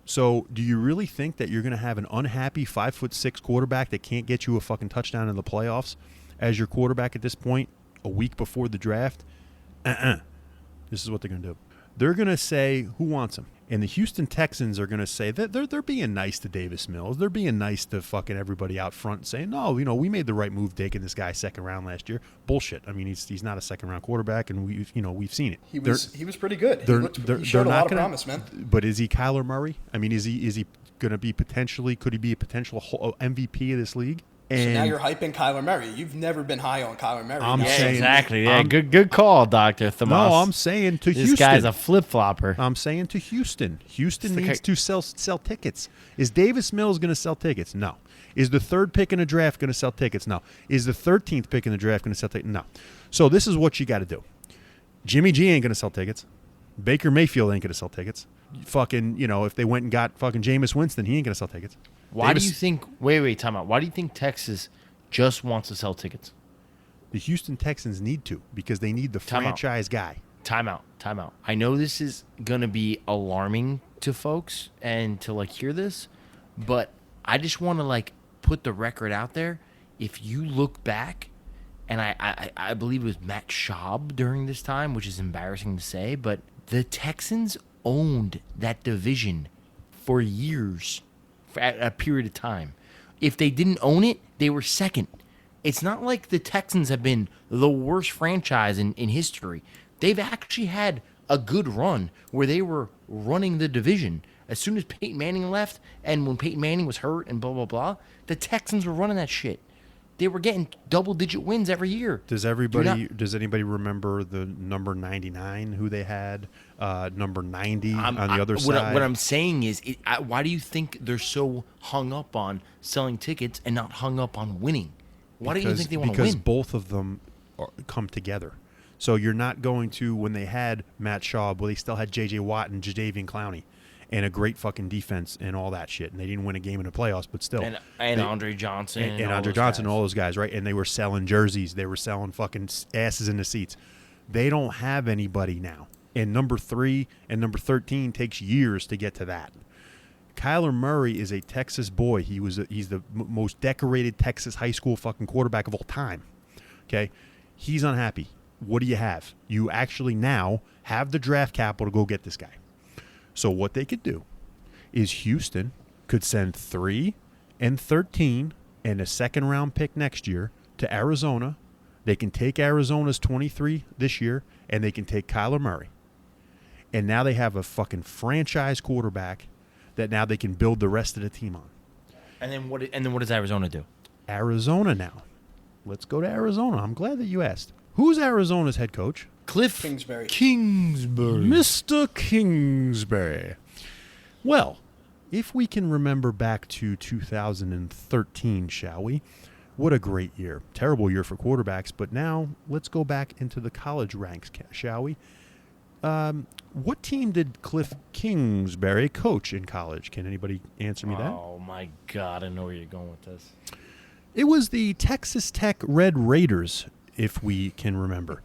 So do you really think that you're going to have an unhappy 5'6" quarterback that can't get you a fucking touchdown in the playoffs as your quarterback at this point, a week before the draft? This is what they're going to do. They're going to say, who wants him? And the Houston Texans are going to say that they're being nice to Davis Mills. They're being nice to fucking everybody out front, saying, no, we made the right move taking this guy second round last year. Bullshit. I mean, he's not a second round quarterback, and we've seen it. He was pretty good. He showed a lot of promise, man. But is he Kyler Murray? I mean, is he going to be could he be a potential MVP of this league? And so now you're hyping Kyler Murray. You've never been high on Kyler Murray. I'm saying, exactly. Yeah, good call, Dr. Tomas. No, I'm saying to Houston. This guy's a flip-flopper. I'm saying to Houston. Houston needs to sell tickets. Is Davis Mills going to sell tickets? No. Is the 3rd pick in the draft going to sell tickets? No. Is the 13th pick in the draft going to sell tickets? No. So this is what you got to do. Jimmy G ain't going to sell tickets. Baker Mayfield ain't going to sell tickets. Fucking, if they went and got fucking Jameis Winston, he ain't going to sell tickets. Why do you think – wait, time out. Why do you think Texas just wants to sell tickets? The Houston Texans need to because they need the franchise guy. Time out. I know this is going to be alarming to folks and to, hear this, but I just want to, put the record out there. If you look back, and I believe it was Matt Schaub during this time, which is embarrassing to say, but the Texans owned that division for years. For a period of time. If they didn't own it, they were second. It's not like the Texans have been the worst franchise in history. They've actually had a good run where they were running the division. As soon as Peyton Manning left and when Peyton Manning was hurt and blah, blah, blah, the Texans were running that shit. They were getting double-digit wins every year. Does anybody remember the number 99 who they had? Number 90 on the other side? What I'm saying is, why do you think they're so hung up on selling tickets and not hung up on winning? Why do you think they want to win? Because both of them come together. So you're not going to, when they had Matt Schaub, they still had J.J. Watt and Jadeveon Clowney. And a great fucking defense and all that shit. And they didn't win a game in the playoffs, but still. And Andre Johnson. And Andre Johnson and all those guys, right? And they were selling jerseys. They were selling fucking asses in the seats. They don't have anybody now. And number 3 and number 13 takes years to get to that. Kyler Murray is a Texas boy. He's the most decorated Texas high school fucking quarterback of all time. Okay? He's unhappy. What do you have? You actually now have the draft capital to go get this guy. So what they could do is Houston could send 3 and 13 and a second-round pick next year to Arizona. They can take Arizona's 23 this year, and they can take Kyler Murray. And now they have a fucking franchise quarterback that now they can build the rest of the team on. And then what does Arizona do? Arizona now. Let's go to Arizona. I'm glad that you asked. Who's Arizona's head coach? Cliff Kingsbury. Mr. Kingsbury. Well, if we can remember back to 2013, shall we? What a great year. Terrible year for quarterbacks, but now let's go back into the college ranks, shall we? What team did Cliff Kingsbury coach in college? Can anybody answer me that? Oh, my God. I know where you're going with this. It was the Texas Tech Red Raiders, if we can remember.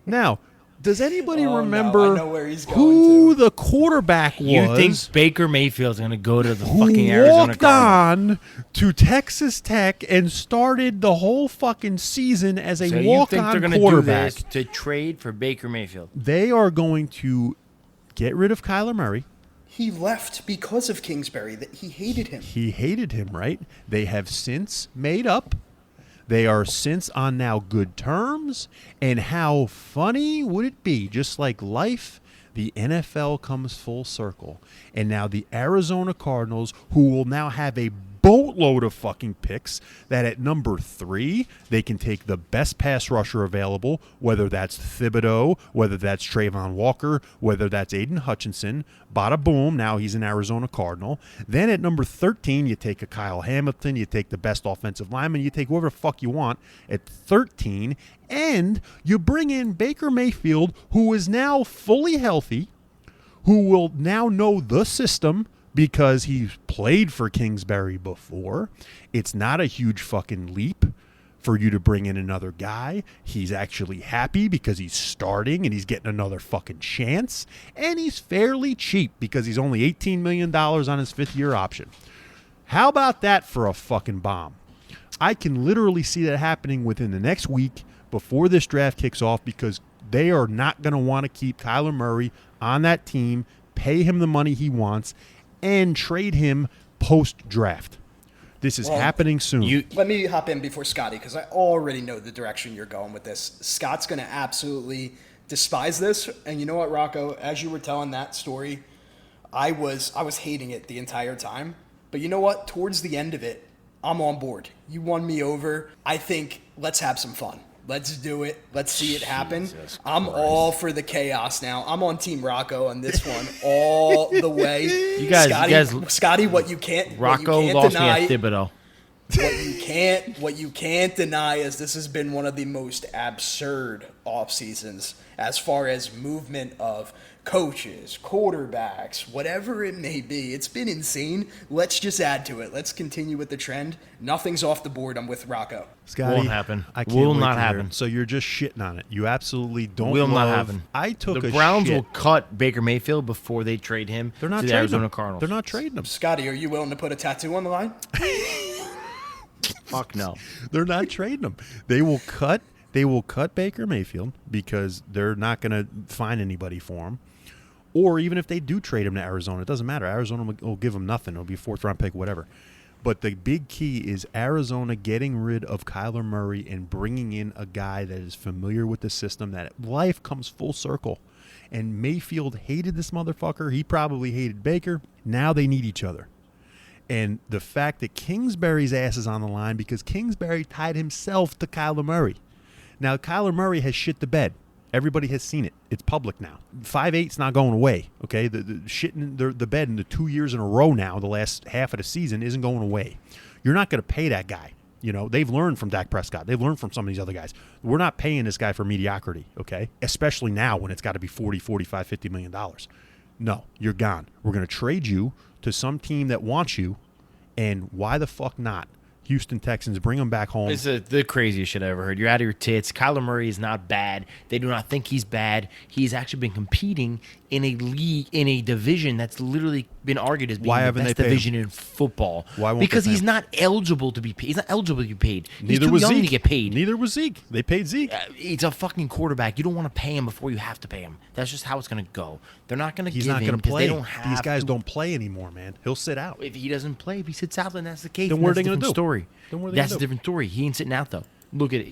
Now, does anybody remember I know where he's going who to. the quarterback was? You think Baker Mayfield's going to go to the fucking Arizona walked Cardinals? on to Texas Tech and started the whole fucking season as a So you walk-on think they're going to do quarterback? this to trade for Baker Mayfield? They are going to get rid of Kyler Murray. He left because of Kingsbury. That he hated him. He hated him, right? They have since made up. They are since on now good terms. And how funny would it be? Just like life, the NFL comes full circle, and now the Arizona Cardinals, who will now have a boatload of fucking picks, that at number 3 they can take the best pass rusher available, whether that's Thibodeau, whether that's Trayvon Walker, whether that's Aiden Hutchinson. Bada boom, now he's an Arizona Cardinal. Then at number 13 you take a Kyle Hamilton, you take the best offensive lineman, you take whoever the fuck you want at 13, and you bring in Baker Mayfield, who is now fully healthy, who will now know the system because he's played for Kingsbury before. It's not a huge fucking leap for you to bring in another guy. He's actually happy because he's starting and he's getting another fucking chance. And he's fairly cheap because he's only $18 million on his 5th-year option. How about that for a fucking bomb? I can literally see that happening within the next week before this draft kicks off, because they are not going to want to keep Kyler Murray on that team, pay him the money he wants, and trade him post-draft. This is happening soon. Let me hop in before Scotty, because I already know the direction you're going with this. Scott's going to absolutely despise this. And you know what, Rocco? As you were telling that story, I was hating it the entire time. But you know what? Towards the end of it, I'm on board. You won me over. I think let's have some fun. Let's do it. Let's see it happen. I'm all for the chaos now. I'm on Team Rocco on this one all the way. Scotty, what you can't Rocco lost deny, me at Thibodeau. What you can't deny is this has been one of the most absurd off seasons as far as movement of coaches, quarterbacks, whatever it may be. It's been insane. Let's just add to it. Let's continue with the trend. Nothing's off the board. I'm with Rocco. Scotty, won't happen. I can't will wait not to hear happen. it. So you're just shitting on it. You absolutely don't. Will not love- happen. I took the a Browns shit. will cut Baker Mayfield before they trade him They're not to the trading Arizona him. Cardinals. They're not trading him. Scotty, are you willing to put a tattoo on the line? Fuck no. They're not trading him. They will cut Baker Mayfield because they're not going to find anybody for him. Or even if they do trade him to Arizona, it doesn't matter. Arizona will give him nothing. It'll be a 4th-round pick, whatever. But the big key is Arizona getting rid of Kyler Murray and bringing in a guy that is familiar with the system, that life comes full circle. And Mayfield hated this motherfucker. He probably hated Baker. Now they need each other. And the fact that Kingsbury's ass is on the line because Kingsbury tied himself to Kyler Murray. Now, Kyler Murray has shit the bed. Everybody has seen it. It's public now. 5'8's not going away, okay? The shitting the bed in the 2 years in a row now, the last half of the season, isn't going away. You're not going to pay that guy. You know, they've learned from Dak Prescott. They've learned from some of these other guys. We're not paying this guy for mediocrity, okay? Especially now when it's got to be 40, 45, $50 million. No, you're gone. We're going to trade you to some team that wants you, and why the fuck not? Houston Texans, bring him back home. It's the craziest shit I ever heard. You're out of your tits. Kyler Murray is not bad. They do not think he's bad. He's actually been competing in a league, in a division that's literally been argued as being the best division in football. Why won't because they pay he's him? not eligible to be paid. He's not eligible to be paid. He's Neither too was young Zeke. to get paid. Neither was Zeke. They paid Zeke. It's a fucking quarterback. You don't want to pay him before you have to pay him. That's just how it's going to go. They're not going to give He's not him going to because play. they don't have These guys to. don't play anymore, man. He'll sit out. If he doesn't play, if he sits out, then that's the case. Then and what are that's they a gonna different do? story. Then what are they That's gonna a do? different story. He ain't sitting out, though. Look at it.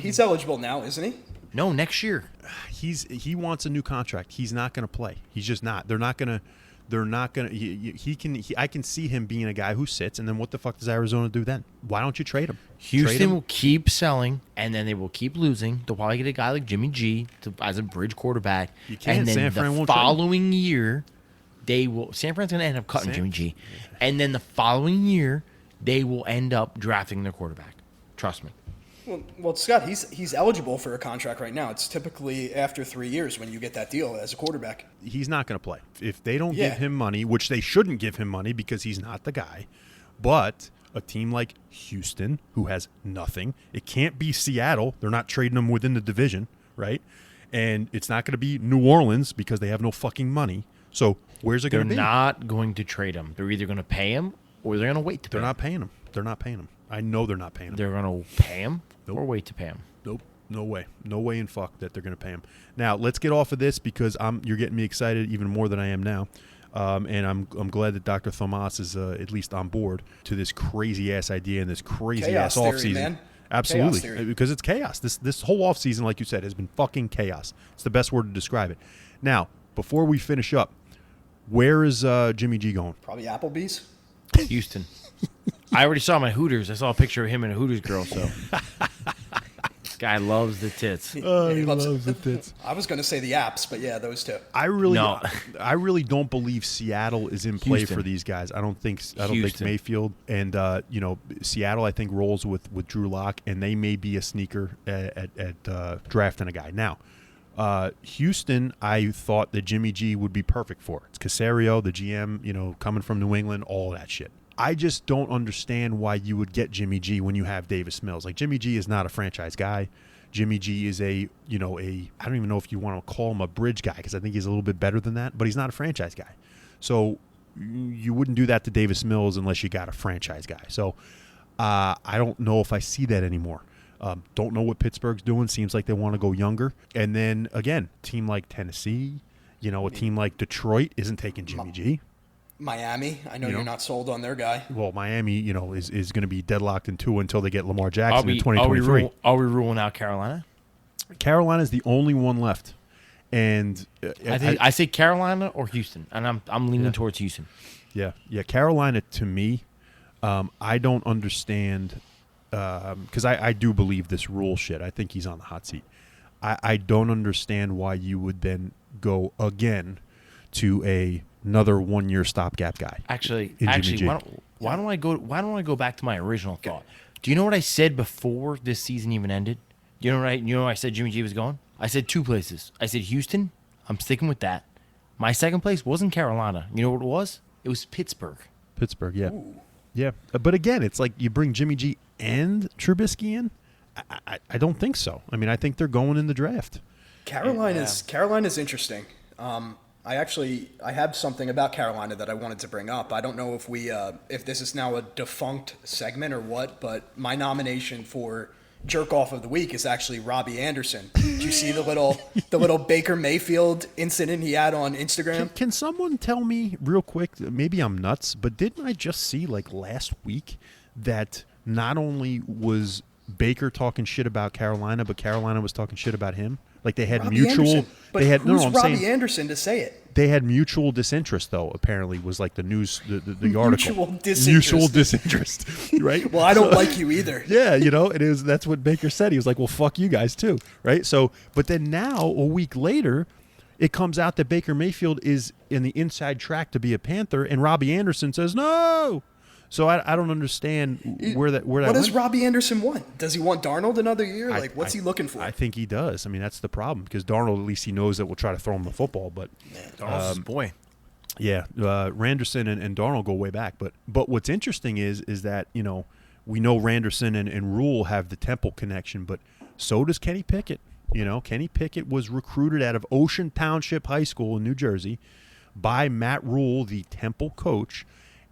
He's eligible now, isn't he? No, next year. He wants a new contract. He's not going to play. He's just not. They're not going to. I can see him being a guy who sits, and then what the fuck does Arizona do then? Why don't you trade him? Houston will keep selling, and then they will keep losing. They'll probably get a guy like Jimmy G as a bridge quarterback. You can't. And then San Fran the won't trade him. following year, they will. San Fran's going to end up cutting Jimmy G, and then the following year, they will end up drafting their quarterback. Trust me. Well, Scott, he's eligible for a contract right now. It's typically after 3 years when you get that deal as a quarterback. He's not going to play. If they don't give him money, which they shouldn't give him money because he's not the guy, but a team like Houston, who has nothing, it can't be Seattle. They're not trading him within the division, right? And it's not going to be New Orleans because they have no fucking money. So where's it going to be? They're not going to trade him. They're either going to pay him or they're going to wait to pay They're him. not paying him. They're not paying him. I know they're not paying him. They're going to pay him or wait to pay him. Nope. No way. No way in fuck that they're going to pay him. Now, let's get off of this because you're getting me excited even more than I am now. And I'm glad that Dr. Tomas is at least on board to this crazy-ass idea and this crazy-ass offseason. Man. Absolutely. Chaos theory. Because it's chaos. This whole offseason, like you said, has been fucking chaos. It's the best word to describe it. Now, before we finish up, where is Jimmy G going? Probably Applebee's. Houston. I already saw my Hooters. I saw a picture of him and a Hooters girl. So, this guy loves the tits. Oh, he loves the tits. I was going to say the apps, but yeah, those two. I really No. don't believe Seattle is in play Houston. for these guys. I don't think Houston. Mayfield and Seattle. I think rolls with Drew Lock, and they may be a sneaker at drafting a guy. Now, Houston, I thought that Jimmy G would be perfect for. It's Caserio, the GM, coming from New England, all that shit. I just don't understand why you would get Jimmy G when you have Davis Mills. Like, Jimmy G is not a franchise guy. Jimmy G is I don't even know if you want to call him a bridge guy, because I think he's a little bit better than that, but he's not a franchise guy. So you wouldn't do that to Davis Mills unless you got a franchise guy. So I don't know if I see that anymore. Don't know what Pittsburgh's doing. Seems like they want to go younger. And then, again, team like Tennessee, a team like Detroit isn't taking Jimmy G. Miami, I know you're not sold on their guy. Well, Miami, is going to be deadlocked in 2 until they get Lamar Jackson in 2023. Are we ruling out Carolina? Carolina's the only one left, and I say Carolina or Houston, and I'm leaning towards Houston. Yeah. Carolina, to me, I don't understand, because I do believe this rule shit. I think he's on the hot seat. I don't understand why you would then go again to another 1-year stopgap guy. Actually, why don't I go back to my original thought? Do you know what I said before this season even ended? You know where I said Jimmy G was going? I said 2 places. I said Houston. I'm sticking with that. My second place wasn't Carolina. You know what it was? It was Pittsburgh. Pittsburgh, yeah. Ooh. Yeah. But again, it's like you bring Jimmy G and Trubisky in? I don't think so. I mean, I think they're going in the draft. Carolina's interesting. I have something about Carolina that I wanted to bring up. I don't know if this is now a defunct segment or what, but my nomination for jerk off of the week is actually Robbie Anderson. Did you see the little Baker Mayfield incident he had on Instagram? Can someone tell me real quick? Maybe I'm nuts, but didn't I just see last week that not only was Baker talking shit about Carolina, but Carolina was talking shit about him? Like they had Robbie mutual. Anderson. But they had who's no. I'm Robbie saying Anderson to say it? They had mutual disinterest, though. Apparently, was like the news, the article. Mutual disinterest, right? Well, I don't like you either. Yeah, it is. That's what Baker said. He was like, "Well, fuck you guys too," right? So, but then now a week later, it comes out that Baker Mayfield is in the inside track to be a Panther, and Robbie Anderson says no. So I don't understand where that. What does Robbie Anderson want? Does he want Darnold another year? What's he looking for? I think he does. I mean, that's the problem because Darnold, at least he knows that we'll try to throw him the football. But Darnold's his boy. Yeah, Randerson and Darnold go way back. But what's interesting is that we know Randerson and Rule have the Temple connection, but so does Kenny Pickett. Kenny Pickett was recruited out of Ocean Township High School in New Jersey by Matt Rule, the Temple coach.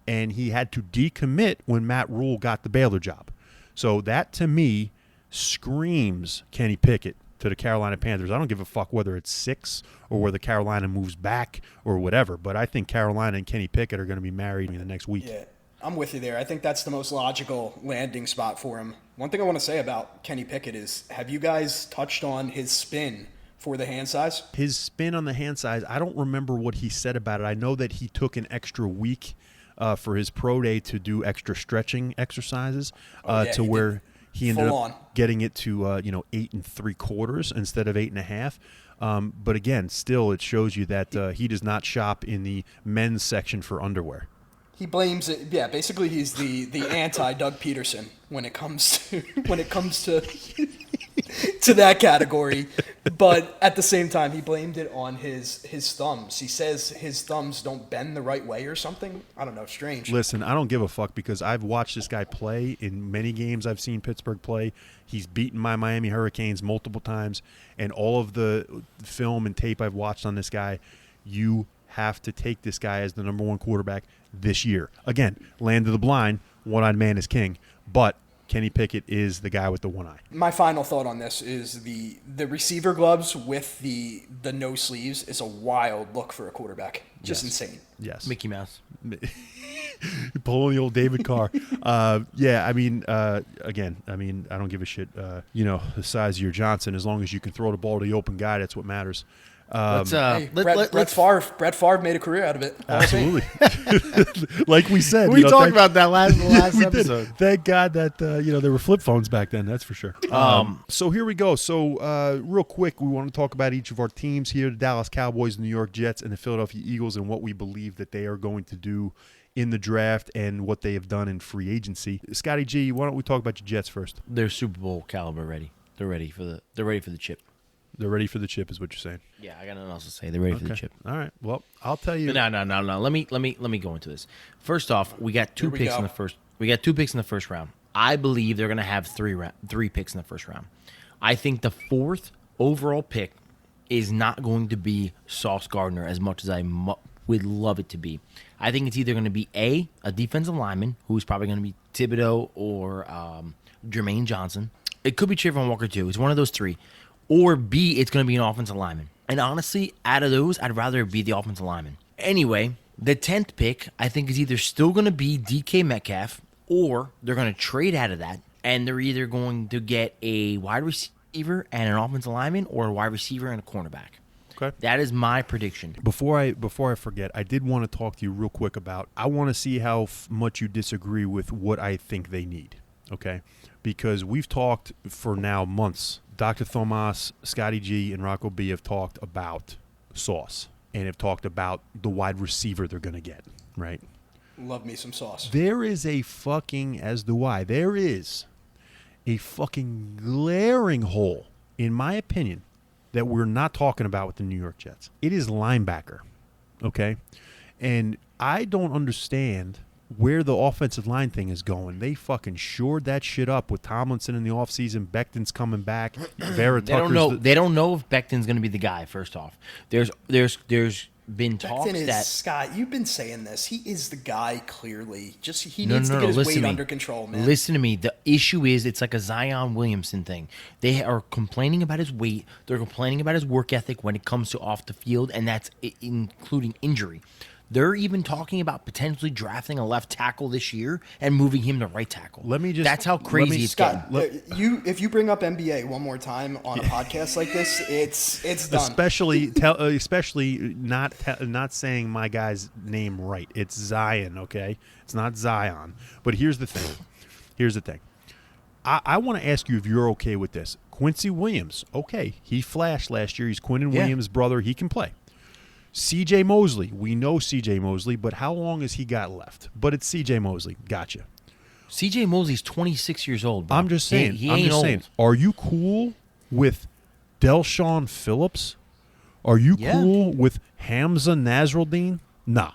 And he had to decommit when Matt Rule got the Baylor job. So that, to me, screams Kenny Pickett to the Carolina Panthers. I don't give a fuck whether it's 6 or whether Carolina moves back or whatever. But I think Carolina and Kenny Pickett are going to be married in the next week. Yeah, I'm with you there. I think that's the most logical landing spot for him. One thing I want to say about Kenny Pickett is, have you guys touched on his spin for the hand size? His spin on the hand size, I don't remember what he said about it. I know that he took an extra week for his pro day to do extra stretching exercises to where he ended up getting it to 8 3/4 instead of 8 1/2. But again, still, it shows you that he does not shop in the men's section for underwear. He blames it. Yeah, basically, he's the anti Doug Peterson when it comes to to that category. But at the same time, he blamed it on his thumbs. He says his thumbs don't bend the right way or something. I don't know. Strange. Listen, I don't give a fuck because I've watched this guy play in many games. I've seen Pittsburgh play. He's beaten my Miami Hurricanes multiple times, and all of the film and tape I've watched on this guy, you have to take this guy as the number 1 quarterback this year. Again, land of the blind, one-eyed man is king, but Kenny Pickett is the guy with the one eye. My final thought on this is the receiver gloves with the no sleeves is a wild look for a quarterback. Just insane. Yes. Mickey Mouse. Pulling the old David Carr. Yeah, I mean, again, I don't give a shit, the size of your Johnson. As long as you can throw the ball to the open guy, that's what matters. Let's Hey, let's Brett Favre made a career out of it. Absolutely. Like we said. we talked about that last we episode. did. Thank God that there were flip phones back then. That's for sure. So here we go. So real quick, we want to talk about each of our teams here: the Dallas Cowboys, the New York Jets, and the Philadelphia Eagles, and what we believe that they are going to do in the draft and what they have done in free agency. Scotty G, why don't we talk about your Jets first? They're Super Bowl caliber ready. They're ready for the chip. They're ready for the chip, is what you're saying. Yeah, I got nothing else to say. They're ready for the chip. All right. Well, I'll tell you. No. Let me go into this. First off, we got two picks in the first. We got 2 picks in the first round. I believe they're going to have 3 picks in the first round. I think the 4th overall pick is not going to be Sauce Gardner as much as I would love it to be. I think it's either going to be a defensive lineman, who's probably going to be Thibodeau or Jermaine Johnson. It could be Trayvon Walker too. It's one of those 3. Or B, it's going to be an offensive lineman. And honestly, out of those, I'd rather it be the offensive lineman. Anyway, the 10th pick, I think, is either still going to be DK Metcalf, or they're going to trade out of that, and they're either going to get a wide receiver and an offensive lineman, or a wide receiver and a cornerback. Okay. That is my prediction. Before I forget, I did want to talk to you real quick about, I want to see how much you disagree with what I think they need, okay? Because we've talked for now months. Dr. Tomas, Scotty G, and Rocco B have talked about Sauce and have talked about the wide receiver they're going to get, right? Love me some Sauce. There is a fucking, as do I, there is a fucking glaring hole, in my opinion, that we're not talking about with the New York Jets. It is linebacker, okay? And I don't understand where the offensive line thing is going. They fucking shored that shit up with Tomlinson in the offseason. Becton's coming back. Vera They don't know. They don't know if Becton's going to be the guy. First off, there's been talks Becton is, that Scott, you've been saying this. He is the guy, clearly. Just he No, needs no, to no, get his listen weight to me. under control, man. Listen to me. The issue is it's like a Zion Williamson thing. They are complaining about his weight. They're complaining about his work ethic when it comes to off the field, and that's including injury. They're even talking about potentially drafting a left tackle this year and moving him to right tackle. That's how crazy it's getting. Scott, if you bring up NBA one more time on a podcast like this, it's done. Especially not saying my guy's name right. It's Zion, okay? It's not Zion. But here's the thing. I want to ask you if you're okay with this. Quincy Williams, okay, he flashed last year. He's Quinnen Williams' brother. He can play. C.J. Mosley, we know C.J. Mosley, but how long has he got left? But it's C.J. Mosley. Gotcha. C.J. Mosley's 26 years old, bro. I'm just saying. He ain't old. Are you cool with Delshon Phillips? Are you cool with Hamza Nasruddin? No.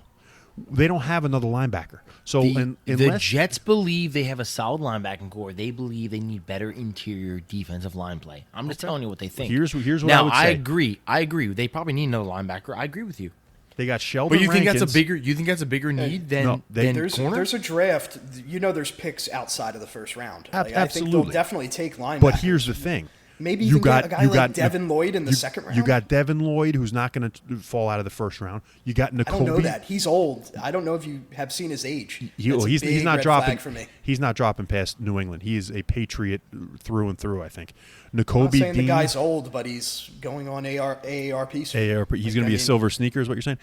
They don't have another linebacker. So the Jets believe they have a solid linebacking core. They believe they need better interior defensive line play. I'm just telling you what they think. Here's what now, I would say. I agree. They probably need another linebacker. I agree with you. They got Sheldon. But you think Rankins. that's a bigger need than corner? There's a draft. There's picks outside of the first round. I think Absolutely. they'll definitely take linebackers. But here's the thing. Maybe you got a guy like Devin Lloyd in the second round. You got Devin Lloyd, who's not going to fall out of the first round. You got Nakobe. I don't know that. He's old. I don't know if you have seen his age. He's not red dropping. flag for me. He's not dropping past New England. He is a Patriot through and through, I think. I'm Nakobe not saying Dean. the guy's old, but he's going on AARP soon. AARP. He's going to be a silver sneaker, is what you're saying.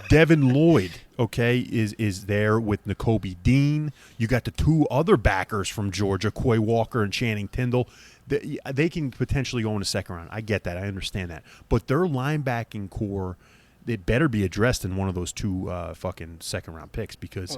Devin Lloyd, okay, is there with Nakobe Dean. You got the 2 other backers from Georgia, Quay Walker and Channing Tindall. They can potentially go in the second round. I get that. I understand that. But their linebacking core, it better be addressed in one of those 2 fucking second-round picks because,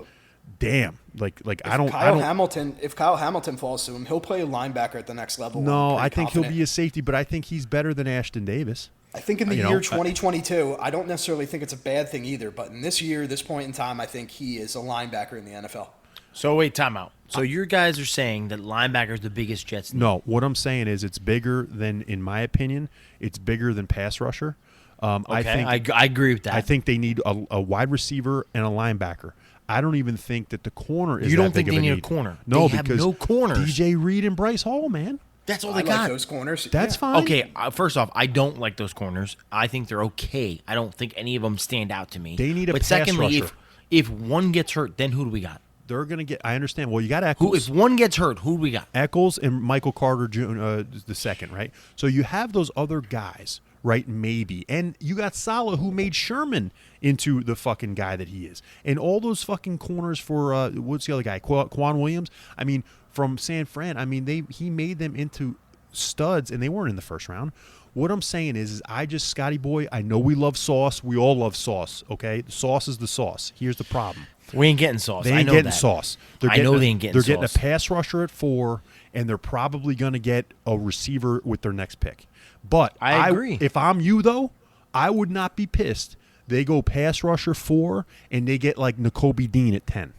damn, if Kyle Hamilton falls to him, he'll play a linebacker at the next level. No, I think he'll be a safety, but I think he's better than Ashton Davis. I think in the year 2022, I don't necessarily think it's a bad thing either. But in this year, this point in time, I think he is a linebacker in the NFL. So wait, time out. So your guys are saying that linebacker is the biggest Jets need? No, what I'm saying is it's bigger than, in my opinion, it's bigger than pass rusher. Okay, I agree with that. I think they need a wide receiver and a linebacker. I don't even think that the corner is. You don't that big think of they a need a corner? No, they have because no corners. DJ Reed and Bryce Hall, man. That's all they I got. like those corners. That's fine. Okay, first off, I don't like those corners. I think they're okay. I don't think any of them stand out to me. They need a But pass secondly, rusher. if one gets hurt, then who do we got? They're going to get. I understand. Well, you got Eccles. If one gets hurt, who do we got? Eccles and Michael Carter Jr. The second, right? So you have those other guys, right? Maybe. And you got Saleh, who made Sherman into the fucking guy that he is. And all those fucking corners for, what's the other guy? Quan Williams? I mean, from San Fran, I mean, he made them into studs, and they weren't in the first round. What I'm saying is Scotty boy, I know we love Sauce. We all love Sauce, okay? The sauce is the sauce. Here's the problem. We ain't getting Sauce. They ain't getting Sauce. I know they ain't getting Sauce. They're getting a pass rusher at 4, and they're probably going to get a receiver with their next pick. But I agree. If I'm you, though, I would not be pissed. They go pass rusher 4, and they get like Nakobe Dean at 10.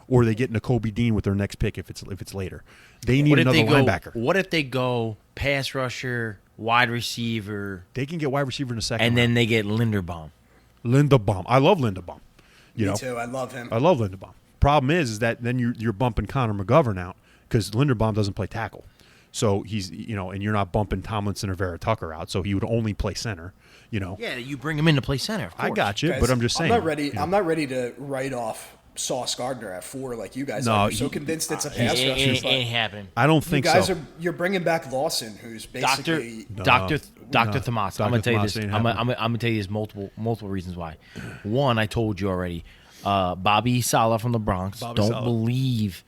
Or they get Nakobe Dean with their next pick if it's later. They need another linebacker. What if they go pass rusher, wide receiver? They can get wide receiver in the second and round. Then they get Linderbaum. I love Linderbaum. Me too. I love him. I love Linderbaum. Problem is that then you're bumping Connor McGovern out because Linderbaum doesn't play tackle. So he's, and you're not bumping Tomlinson or Vera Tucker out. So he would only play center, Yeah, you bring him in to play center. Of course. I got you, Guys, but I'm just saying. I'm not ready to write off Sauce Gardner at 4 like you guys are. You're so convinced it's a pass rusher. It ain't happening. I don't think so. You're bringing back Lawson, who's basically Dr. Tomas. I'm gonna tell you this. I'm gonna tell you this multiple reasons why. One, I told you already. Bobby Saleh from the Bronx. Don't believe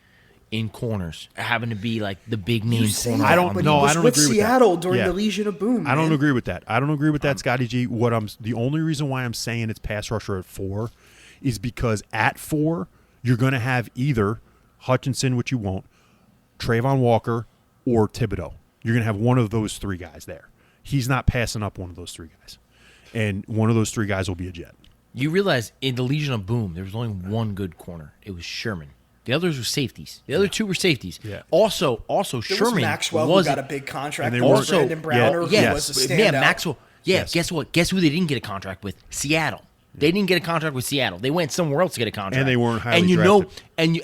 in corners having to be like the big name corner. I don't know. I don't with agree with Seattle that. during the Legion of Boom. I don't agree with that. I don't agree with that, Scotty G. The only reason why I'm saying it's pass rusher at 4 is because at 4 you're going to have either Hutchinson, which you won't, Trayvon Walker, or Thibodeau. You're going to have one of those 3 guys there. He's not passing up one of those 3 guys, and one of those 3 guys will be a Jet. You realize in the Legion of Boom there was only one good corner. It was Sherman. The others were safeties. The other 2 were safeties. Yeah. Also There Sherman was Maxwell who got a big contract. And Also, Brandon Browner who was a standout. Yeah, Maxwell. Yeah, Yes. Guess what? Guess who they didn't get a contract with? Seattle. They didn't get a contract with Seattle. They went somewhere else to get a contract. And they weren't highly and you drafted. know,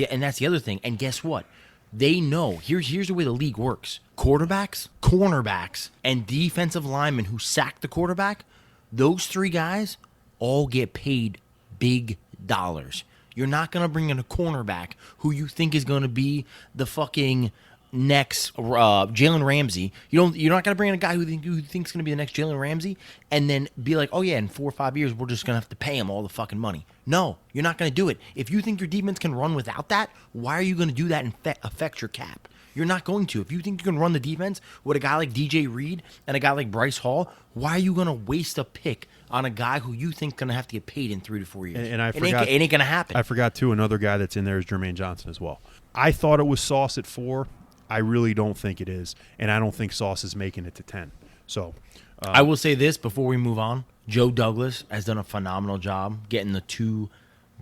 and that's the other thing. And guess what? They know. Here's the way the league works: quarterbacks, cornerbacks, and defensive linemen who sack the quarterback. Those 3 guys all get paid big dollars. You're not gonna bring in a cornerback who you think is gonna be the fucking next Jalen Ramsey. You're not going to bring in a guy who thinks going to be the next Jalen Ramsey and then be like, oh yeah, in 4 or 5 years we're just going to have to pay him all the fucking money. No, you're not going to do it. If you think your defense can run without that, why are you going to do that and affect your cap? You're not going to. If you think you can run the defense with a guy like DJ Reed and a guy like Bryce Hall, why are you going to waste a pick on a guy who you think is going to have to get paid in 3 to 4 years? And I forgot, it ain't going to happen. I forgot too. Another guy that's in there is Jermaine Johnson as well. I thought it was Sauce at 4. I really don't think it is, and I don't think Sauce is making it to 10. So, I will say this before we move on: Joe Douglas has done a phenomenal job getting the 2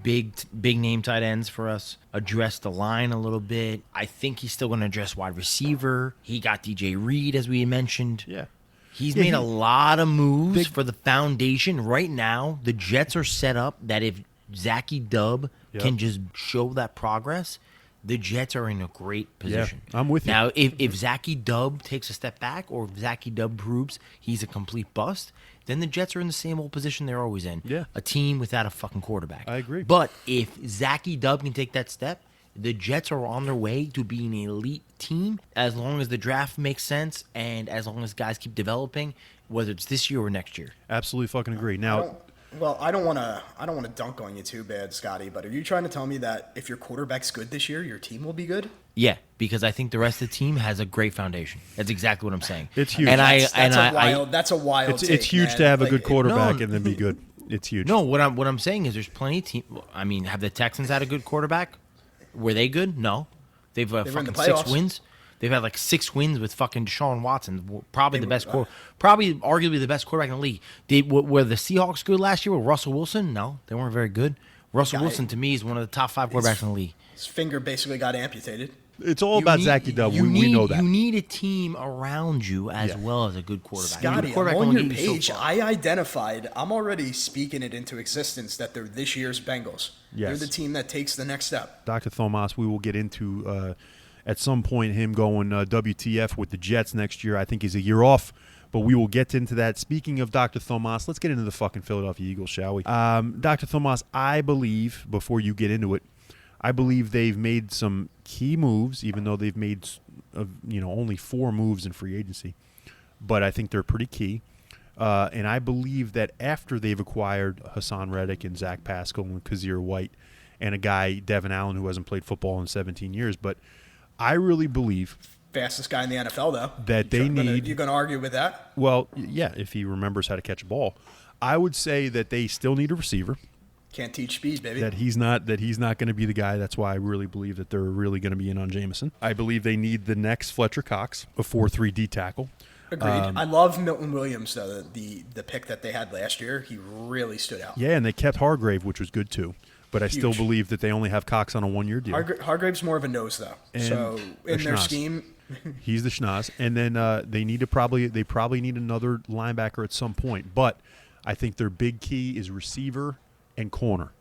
big name tight ends for us. Address the line a little bit. I think he's still going to address wide receiver. He got DJ Reed, as we mentioned. yeah. He's made a lot of moves for the foundation. Right now, the Jets are set up that if Zachy Dub can just show that progress, the Jets are in a great position. Yeah, I'm with you. Now, if Zachy Dub takes a step back or if Zachy Dub proves he's a complete bust, then the Jets are in the same old position they're always in. Yeah. A team without a fucking quarterback. I agree. But if Zachy Dub can take that step, the Jets are on their way to being an elite team as long as the draft makes sense and as long as guys keep developing, whether it's this year or next year. Absolutely fucking agree. Now, Well, I don't want to dunk on you too bad, Scotty, but are you trying to tell me that if your quarterback's good this year, your team will be good? Yeah, because I think the rest of the team has a great foundation. That's exactly what I'm saying. It's huge. And That's a wild it's take, huge man. to have a Like, good quarterback and then be good. It's huge. No, what I'm saying is there's plenty of team. I mean, have the Texans had a good quarterback? Were they good? No. They've were in fucking the 6 playoffs. wins. They've had like 6 wins with fucking Deshaun Watson, probably arguably the best quarterback in the league. Were the Seahawks good last year with Russell Wilson? No, they weren't very good. Russell Wilson to me is one of the top 5 quarterbacks in the league. His finger basically got amputated. It's all about Zachy Dub. We know that. You need a team around you as well as a good quarterback. Scotty, Quarterback on only your gets you so page, far. I identified, I'm already speaking it into existence that they're this year's Bengals. Yes. They're the team that takes the next step. Dr. Tomas, we will get into at some point him going WTF with the Jets next year. I think he's a year off, but we will get into that. Speaking of Dr. Tomas, let's get into the fucking Philadelphia Eagles, shall we? Dr. Tomas, I believe, before you get into it, I believe they've made some key moves, even though they've made only 4 moves in free agency. But I think they're pretty key. And I believe that after they've acquired Hassan Reddick and Zach Pascal and Kazir White and a guy, Devin Allen, who hasn't played football in 17 years, but I really believe fastest guy in the NFL, though. That they need. You're going to argue with that? Well, yeah, if he remembers how to catch a ball. I would say that they still need a receiver. Can't teach speed, baby. That he's not going to be the guy. That's why I really believe that they're really going to be in on Jameson. I believe they need the next Fletcher Cox, a 4-3 D tackle. Agreed. I love Milton Williams, though. The pick that they had last year, he really stood out. Yeah, and they kept Hargrave, which was good too. But I still believe that they only have Cox on a 1-year deal. Hargrave's more of a nose, though. And so in their scheme, he's the schnoz. And then they probably need another linebacker at some point. But I think their big key is receiver and corner.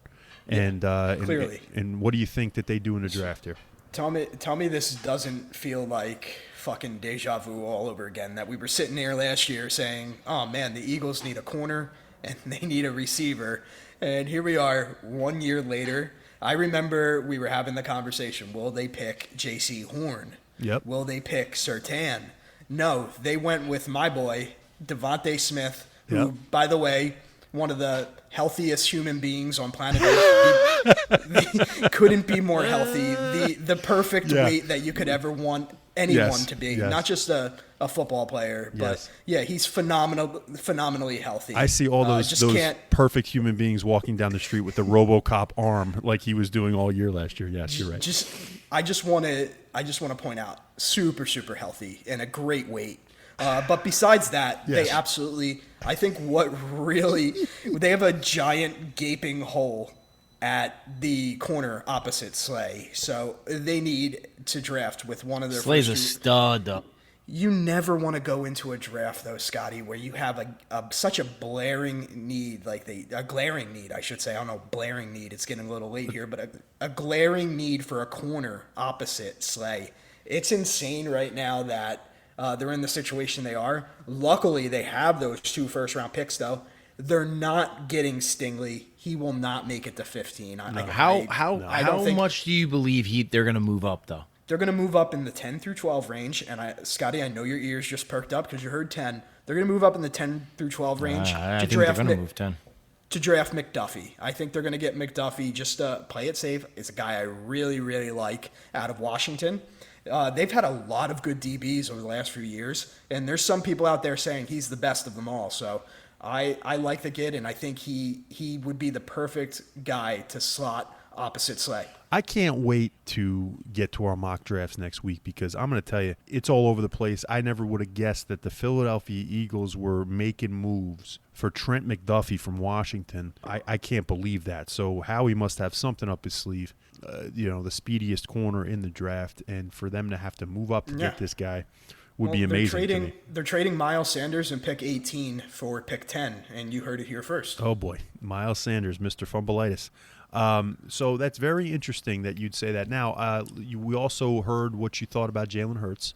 And clearly. And what do you think that they do in the draft here? Tell me this doesn't feel like fucking deja vu all over again, that we were sitting there last year saying, oh man, the Eagles need a corner and they need a receiver. And here we are 1 year later. I remember we were having the conversation, will they pick J.C. Horn? Yep. Will they pick Surtain? No, they went with my boy, Devontae Smith, who, by the way, one of the healthiest human beings on planet Earth. He couldn't be more healthy. The perfect weight that you could ever want anyone to be. Not just a football player, but he's phenomenally healthy. I see all those perfect human beings walking down the street with the RoboCop arm like he was doing all year last year. Yes, you're right. I just want to point out, super, super healthy and a great weight. But besides that, they absolutely, I think they have a giant gaping hole at the corner opposite Slay. So they need to draft with one of their Slay's a stud, though. You never want to go into a draft, though, Scotty, where you have such a glaring need, a glaring need, I should say. I don't know, blaring need. It's getting a little late here, but a glaring need for a corner opposite Slay. It's insane right now that they're in the situation they are. Luckily, they have those 2 first-round picks, though. They're not getting Stingley. He will not make it to 15. How much do you believe they're going to move up, though? They're going to move up in the 10 through 12 range. And Scotty, I know your ears just perked up because you heard 10. They're going to move up in the 10 through 12 range I think they're going to move 10. To draft McDuffie. I think they're going to get McDuffie just to play it safe. It's a guy I really, really like out of Washington. They've had a lot of good DBs over the last few years, and there's some people out there saying he's the best of them all. So I like the kid, and I think he would be the perfect guy to slot opposite Slay. I can't wait to get to our mock drafts next week because I'm going to tell you, it's all over the place. I never would have guessed that the Philadelphia Eagles were making moves for Trent McDuffie from Washington. I can't believe that. So Howie must have something up his sleeve. The speediest corner in the draft, and for them to have to move up to get this guy would be amazing to me. They're trading Miles Sanders and pick 18 for pick 10, and you heard it here first. Oh, boy. Miles Sanders, Mr. Fumbleitis. So that's very interesting that you'd say that. Now, we also heard what you thought about Jalen Hurts,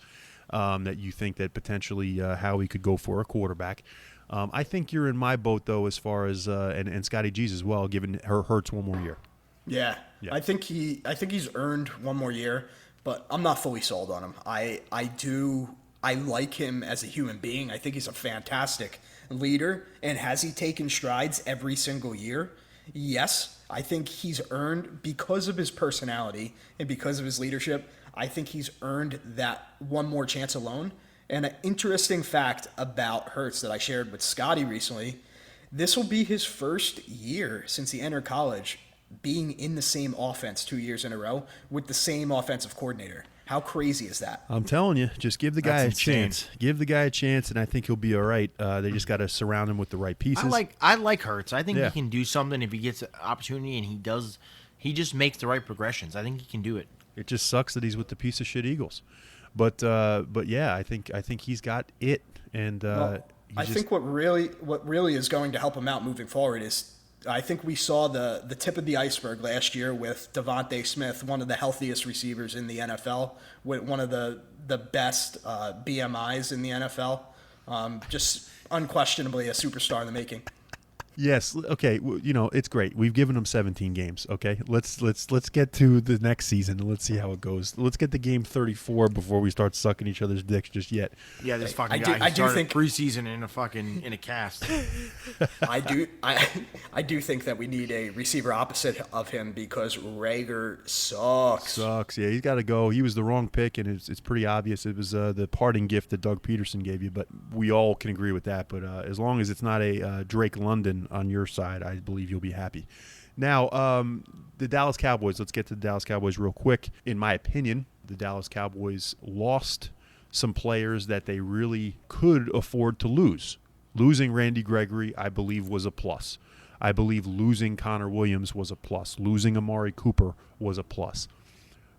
that you think that potentially Howie could go for a quarterback. I think you're in my boat, though, as far as and Scotty G's as well, giving Hurts one more year. Yeah. I think he's earned one more year, but I'm not fully sold on him. I like him as a human being. I think he's a fantastic leader. And has he taken strides every single year? Yes. I think he's earned, because of his personality and because of his leadership, I think he's earned that one more chance alone. And an interesting fact about Hurts that I shared with Scotty recently, this will be his first year since he entered college being in the same offense 2 years in a row with the same offensive coordinator. How crazy is that? I'm telling you, just give the guy a chance. Give the guy a chance, and I think he'll be all right. They just got to surround him with the right pieces. I like Hurts. I think he can do something if he gets an opportunity, and he does. He just makes the right progressions. I think he can do it. It just sucks that he's with the piece of shit Eagles, but yeah, I think he's got it, and I think what really is going to help him out moving forward is, I think we saw the tip of the iceberg last year with Devontae Smith, one of the healthiest receivers in the NFL, with one of the best BMIs in the NFL. Just unquestionably a superstar in the making. Yes. Okay. It's great. We've given them 17 games. Okay. Let's get to the next season and let's see how it goes. Let's get to game 34 before we start sucking each other's dicks just yet. Yeah, this fucking guy. I do think preseason in a cast. I do think that we need a receiver opposite of him because Rager sucks. Yeah, he's got to go. He was the wrong pick, and it's pretty obvious. It was the parting gift that Doug Peterson gave you, but we all can agree with that. But as long as it's not a Drake London on your side, I believe you'll be happy. Now, the Dallas Cowboys. Let's get to the Dallas Cowboys real quick. In my opinion, the Dallas Cowboys lost some players that they really could afford to lose. Losing Randy Gregory, I believe, was a plus. I believe losing Connor Williams was a plus. Losing Amari Cooper was a plus.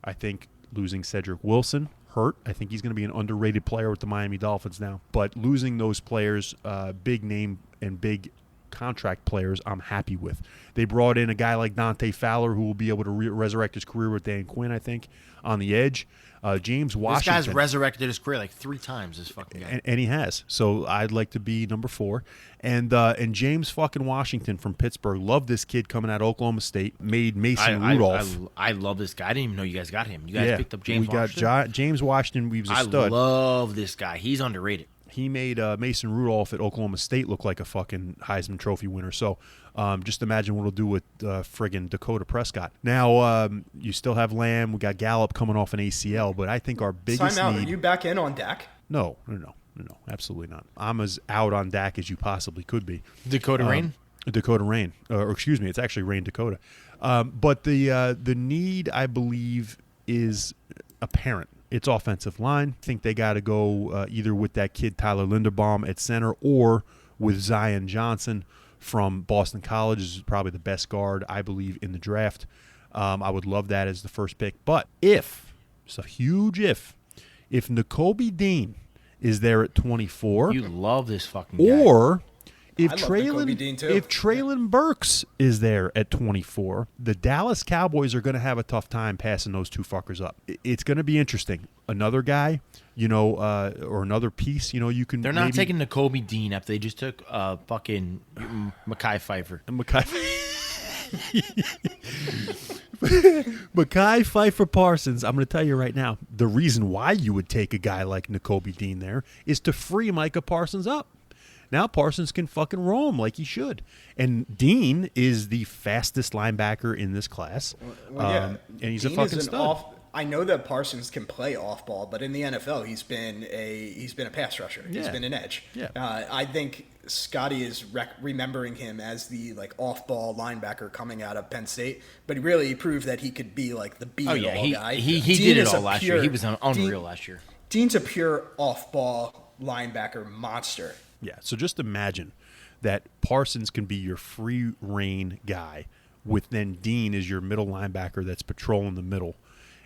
I think losing Cedric Wilson hurt. I think he's going to be an underrated player with the Miami Dolphins now. But losing those players, big name and big contract players, I'm happy with. They brought in a guy like Dante Fowler who will be able to resurrect his career with Dan Quinn, I think, on the edge. James Washington. This guy's resurrected his career like 3 times, this fucking guy. And he has. So I'd like to be number 4. And James fucking Washington from Pittsburgh. Love this kid coming out of Oklahoma State. Made Mason Rudolph. I love this guy. I didn't even know you guys got him. You guys picked up James Washington? We got James Washington. He was a stud. I love this guy. He's underrated. He made Mason Rudolph at Oklahoma State look like a fucking Heisman Trophy winner. So just imagine what he'll do with friggin' Dakota Prescott. Now, you still have Lamb. We got Gallup coming off an ACL. But I think our biggest Time out. need... Are you back in on Dak? No, absolutely not. I'm as out on Dak as you possibly could be. Dakota Rain? Dakota Rain. Or excuse me, it's actually Rain Dakota. But the need, I believe, is apparent. It's offensive line. I think they got to go either with that kid Tyler Linderbaum at center or with Zion Johnson from Boston College. This is probably the best guard, I believe, in the draft. I would love that as the first pick. But it's a huge if Nakobe Dean is there at 24. You love this fucking guy. Or if Traylon Traylon Burks is there at 24, the Dallas Cowboys are going to have a tough time passing those two fuckers up. It's going to be interesting. Another guy, or another piece, you can. They're not taking Nakobe Dean after they just took fucking Mekhi Phifer. Mekhi Phifer Parsons, I'm going to tell you right now, the reason why you would take a guy like Nakobe Dean there is to free Micah Parsons up. Now Parsons can fucking roam like he should. And Dean is the fastest linebacker in this class. And he's Dean a fucking stud. I know that Parsons can play off ball, but in the NFL he's been a pass rusher. He's been an edge. Yeah. I think Scotty is remembering him as the off ball linebacker coming out of Penn State, but he proved that he could be like the be all guy. He did it all last year. He was unreal last year. Dean's a pure off ball linebacker monster. Yeah, so just imagine that Parsons can be your free reign guy with then Dean as your middle linebacker that's patrolling the middle.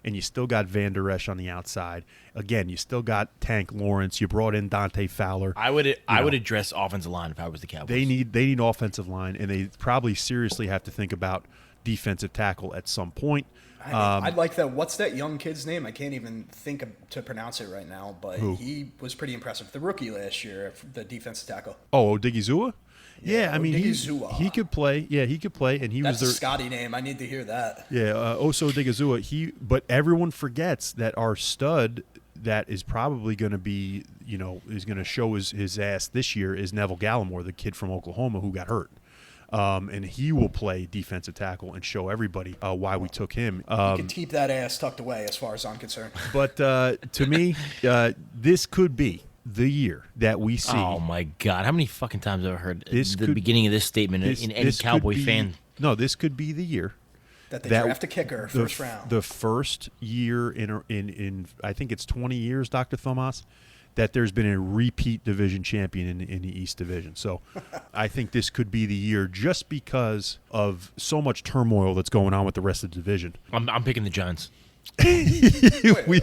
And you still got Van Der Esch on the outside. Again, you still got Tank Lawrence. You brought in Dante Fowler. I would address offensive line if I was the Cowboys. They need offensive line, and they probably seriously have to think about defensive tackle at some point. I'd like that. What's that young kid's name? I can't even think to pronounce it right now, but he was pretty impressive. The rookie last year, the defensive tackle. Oh, Odigizua? Yeah, I mean, he could play. Yeah, he could play, and That's a Scotty name. I need to hear that. Yeah, Oso Odigizua. But everyone forgets that our stud that is probably going to be, is going to show his ass this year is Neville Gallimore, the kid from Oklahoma who got hurt. And he will play defensive tackle and show everybody why we took him. He can keep that ass tucked away as far as I'm concerned. But to me, this could be the year that we see. Oh, my God. How many fucking times have I heard the beginning of this statement in any Cowboy fan? No, this could be the year. That they draft a kicker first round. The first year in I think it's 20 years, Dr. Tomas, that there's been a repeat division champion in the East Division. So I think this could be the year just because of so much turmoil that's going on with the rest of the division. I'm picking the Giants. we knew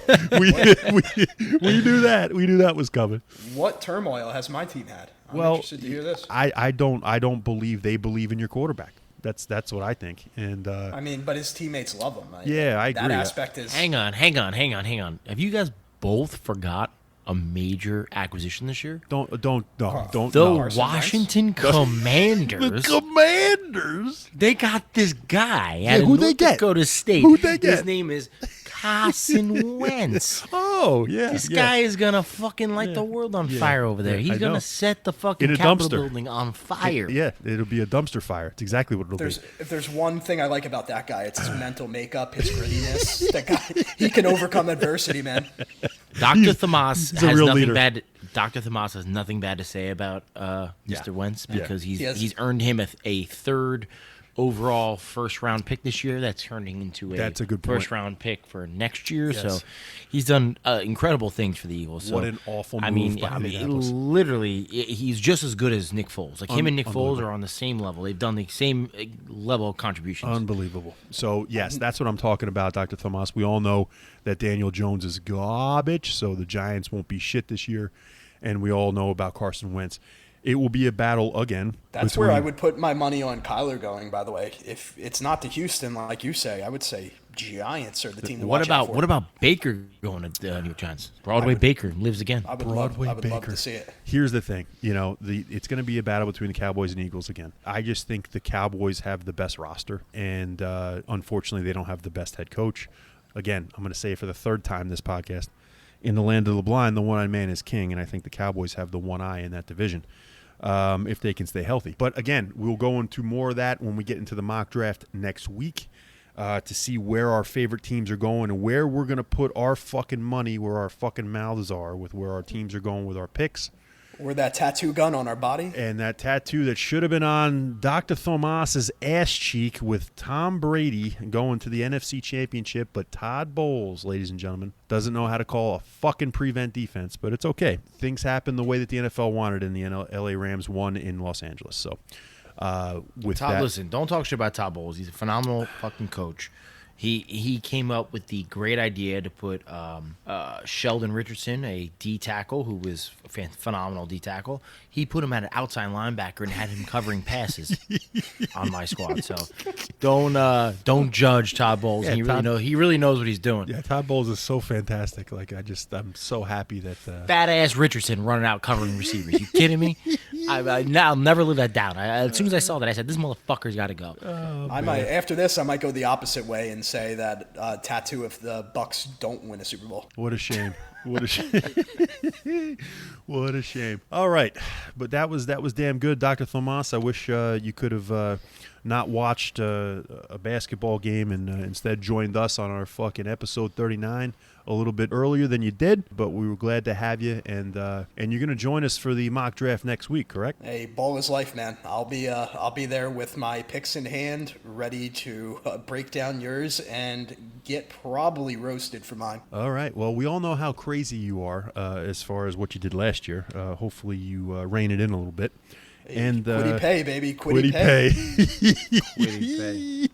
that. We knew that was coming. What turmoil has my team had? I'm interested to hear this. I don't believe they believe in your quarterback. That's what I think. And but his teammates love him. I agree. That aspect is. Hang on. Have you guys both forgot a major acquisition this year? Don't. The Washington Commanders. The Commanders. They got this guy Yeah, out of who'd North they get? Dakota State. Who'd they get? His name is Carson Wentz. Oh, yeah. This guy is gonna fucking light the world on fire over there. Yeah, He's I know. gonna set the In fucking a Capitol dumpster. building on fire. Yeah, it'll be a dumpster fire. It's exactly what it'll be. If there's one thing I like about that guy, it's his mental makeup, his grittiness. That guy, he can overcome adversity, man. Dr. Thomas he's a has real nothing leader. bad. Dr. Thomas has nothing bad to say about Mr. Wentz because He has- he's earned him a third overall first round pick this year. That's turning into That's a good point. first round pick for next year. Yes. So he's done incredible things for the Eagles. What So, an awful I move mean, by Indianapolis. literally, he's just as good as Nick Foles. Like him and Nick Foles Unbelievable. are on the same level. They've done the same level of contributions. Unbelievable. So, yes, that's what I'm talking about, Dr. Tomas. We all know that Daniel Jones is garbage, so the Giants won't be shit this year. And we all know about Carson Wentz. It will be a battle again. That's where I would put my money on Kyler going, by the way. If it's not to Houston, like you say, I would say Giants are the team to watch out for. What about Baker going to the New York Giants? Broadway Baker lives again. I would Broadway love Baker. to see it. Here's the thing. It's going to be a battle between the Cowboys and Eagles again. I just think the Cowboys have the best roster, and unfortunately, they don't have the best head coach. Again, I'm going to say it for the third time this podcast. In the land of the blind, the one-eyed man is king, and I think the Cowboys have the one eye in that division if they can stay healthy. But again, we'll go into more of that when we get into the mock draft next week to see where our favorite teams are going and where we're going to put our fucking money, where our fucking mouths are with where our teams are going with our picks. Or that tattoo gun on our body. And that tattoo that should have been on Dr. Thomas's ass cheek with Tom Brady going to the NFC Championship, but Todd Bowles, ladies and gentlemen, doesn't know how to call a fucking prevent defense, but it's okay. Things happen the way that the NFL wanted, and the LA Rams won in Los Angeles. So, with Todd, that, listen, don't talk shit about Todd Bowles. He's a phenomenal fucking coach. He came up with the great idea to put Sheldon Richardson, a D tackle who was a phenomenal D tackle. He put him at an outside linebacker and had him covering passes on my squad. So don't judge Todd Bowles. Yeah, He really knows what he's doing. yeah, Todd Bowles is so fantastic. Like I'm so happy that Badass Richardson running out covering receivers. You kidding me? I'll never live that down. As soon as I saw that, I said, "This motherfucker's got to go." I might after this. I might go the opposite way and say that tattoo if the Bucks don't win a Super Bowl. What a shame. What a shame. What a shame. All right. But that was damn good, Dr. Thomas. I wish you could have not watched a basketball game and instead joined us on our fucking episode 39 a little bit earlier than you did. But we were glad to have you. And you're going to join us for the mock draft next week, correct? Hey, ball is life, man. I'll be there with my picks in hand, ready to break down yours and get probably roasted for mine. All right. Well, we all know how crazy you are as far as what you did last year. Hopefully you rein it in a little bit. Hey, And quitty pay, baby. Quitty pay. Quitty pay.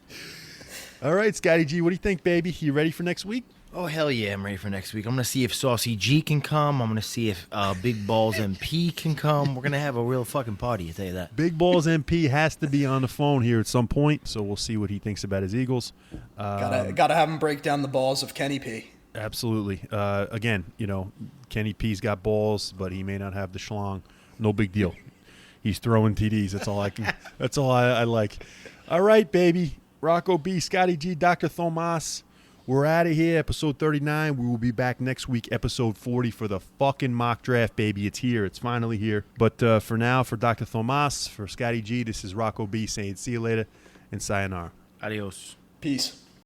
All right, Scotty G, what do you think, baby? You ready for next week? Oh, hell yeah, I'm ready for next week. I'm going to see if Saucy G can come. I'm going to see if Big Balls MP can come. We're going to have a real fucking party, I tell you that. Big Balls MP has to be on the phone here at some point, so we'll see what he thinks about his Eagles. Gotta have him break down the balls of Kenny P. Absolutely. Again, Kenny P's got balls, but he may not have the schlong. No big deal. He's throwing TDs. That's all I can. That's all I like. All right, baby. Rocco B, Scotty G, Dr. Thomas. We're out of here. Episode 39. We will be back next week, episode 40, for the fucking mock draft, baby. It's here. It's finally here. But for now, for Dr. Thomas, for Scotty G, this is Rocco B saying see you later and sayonara. Adios. Peace.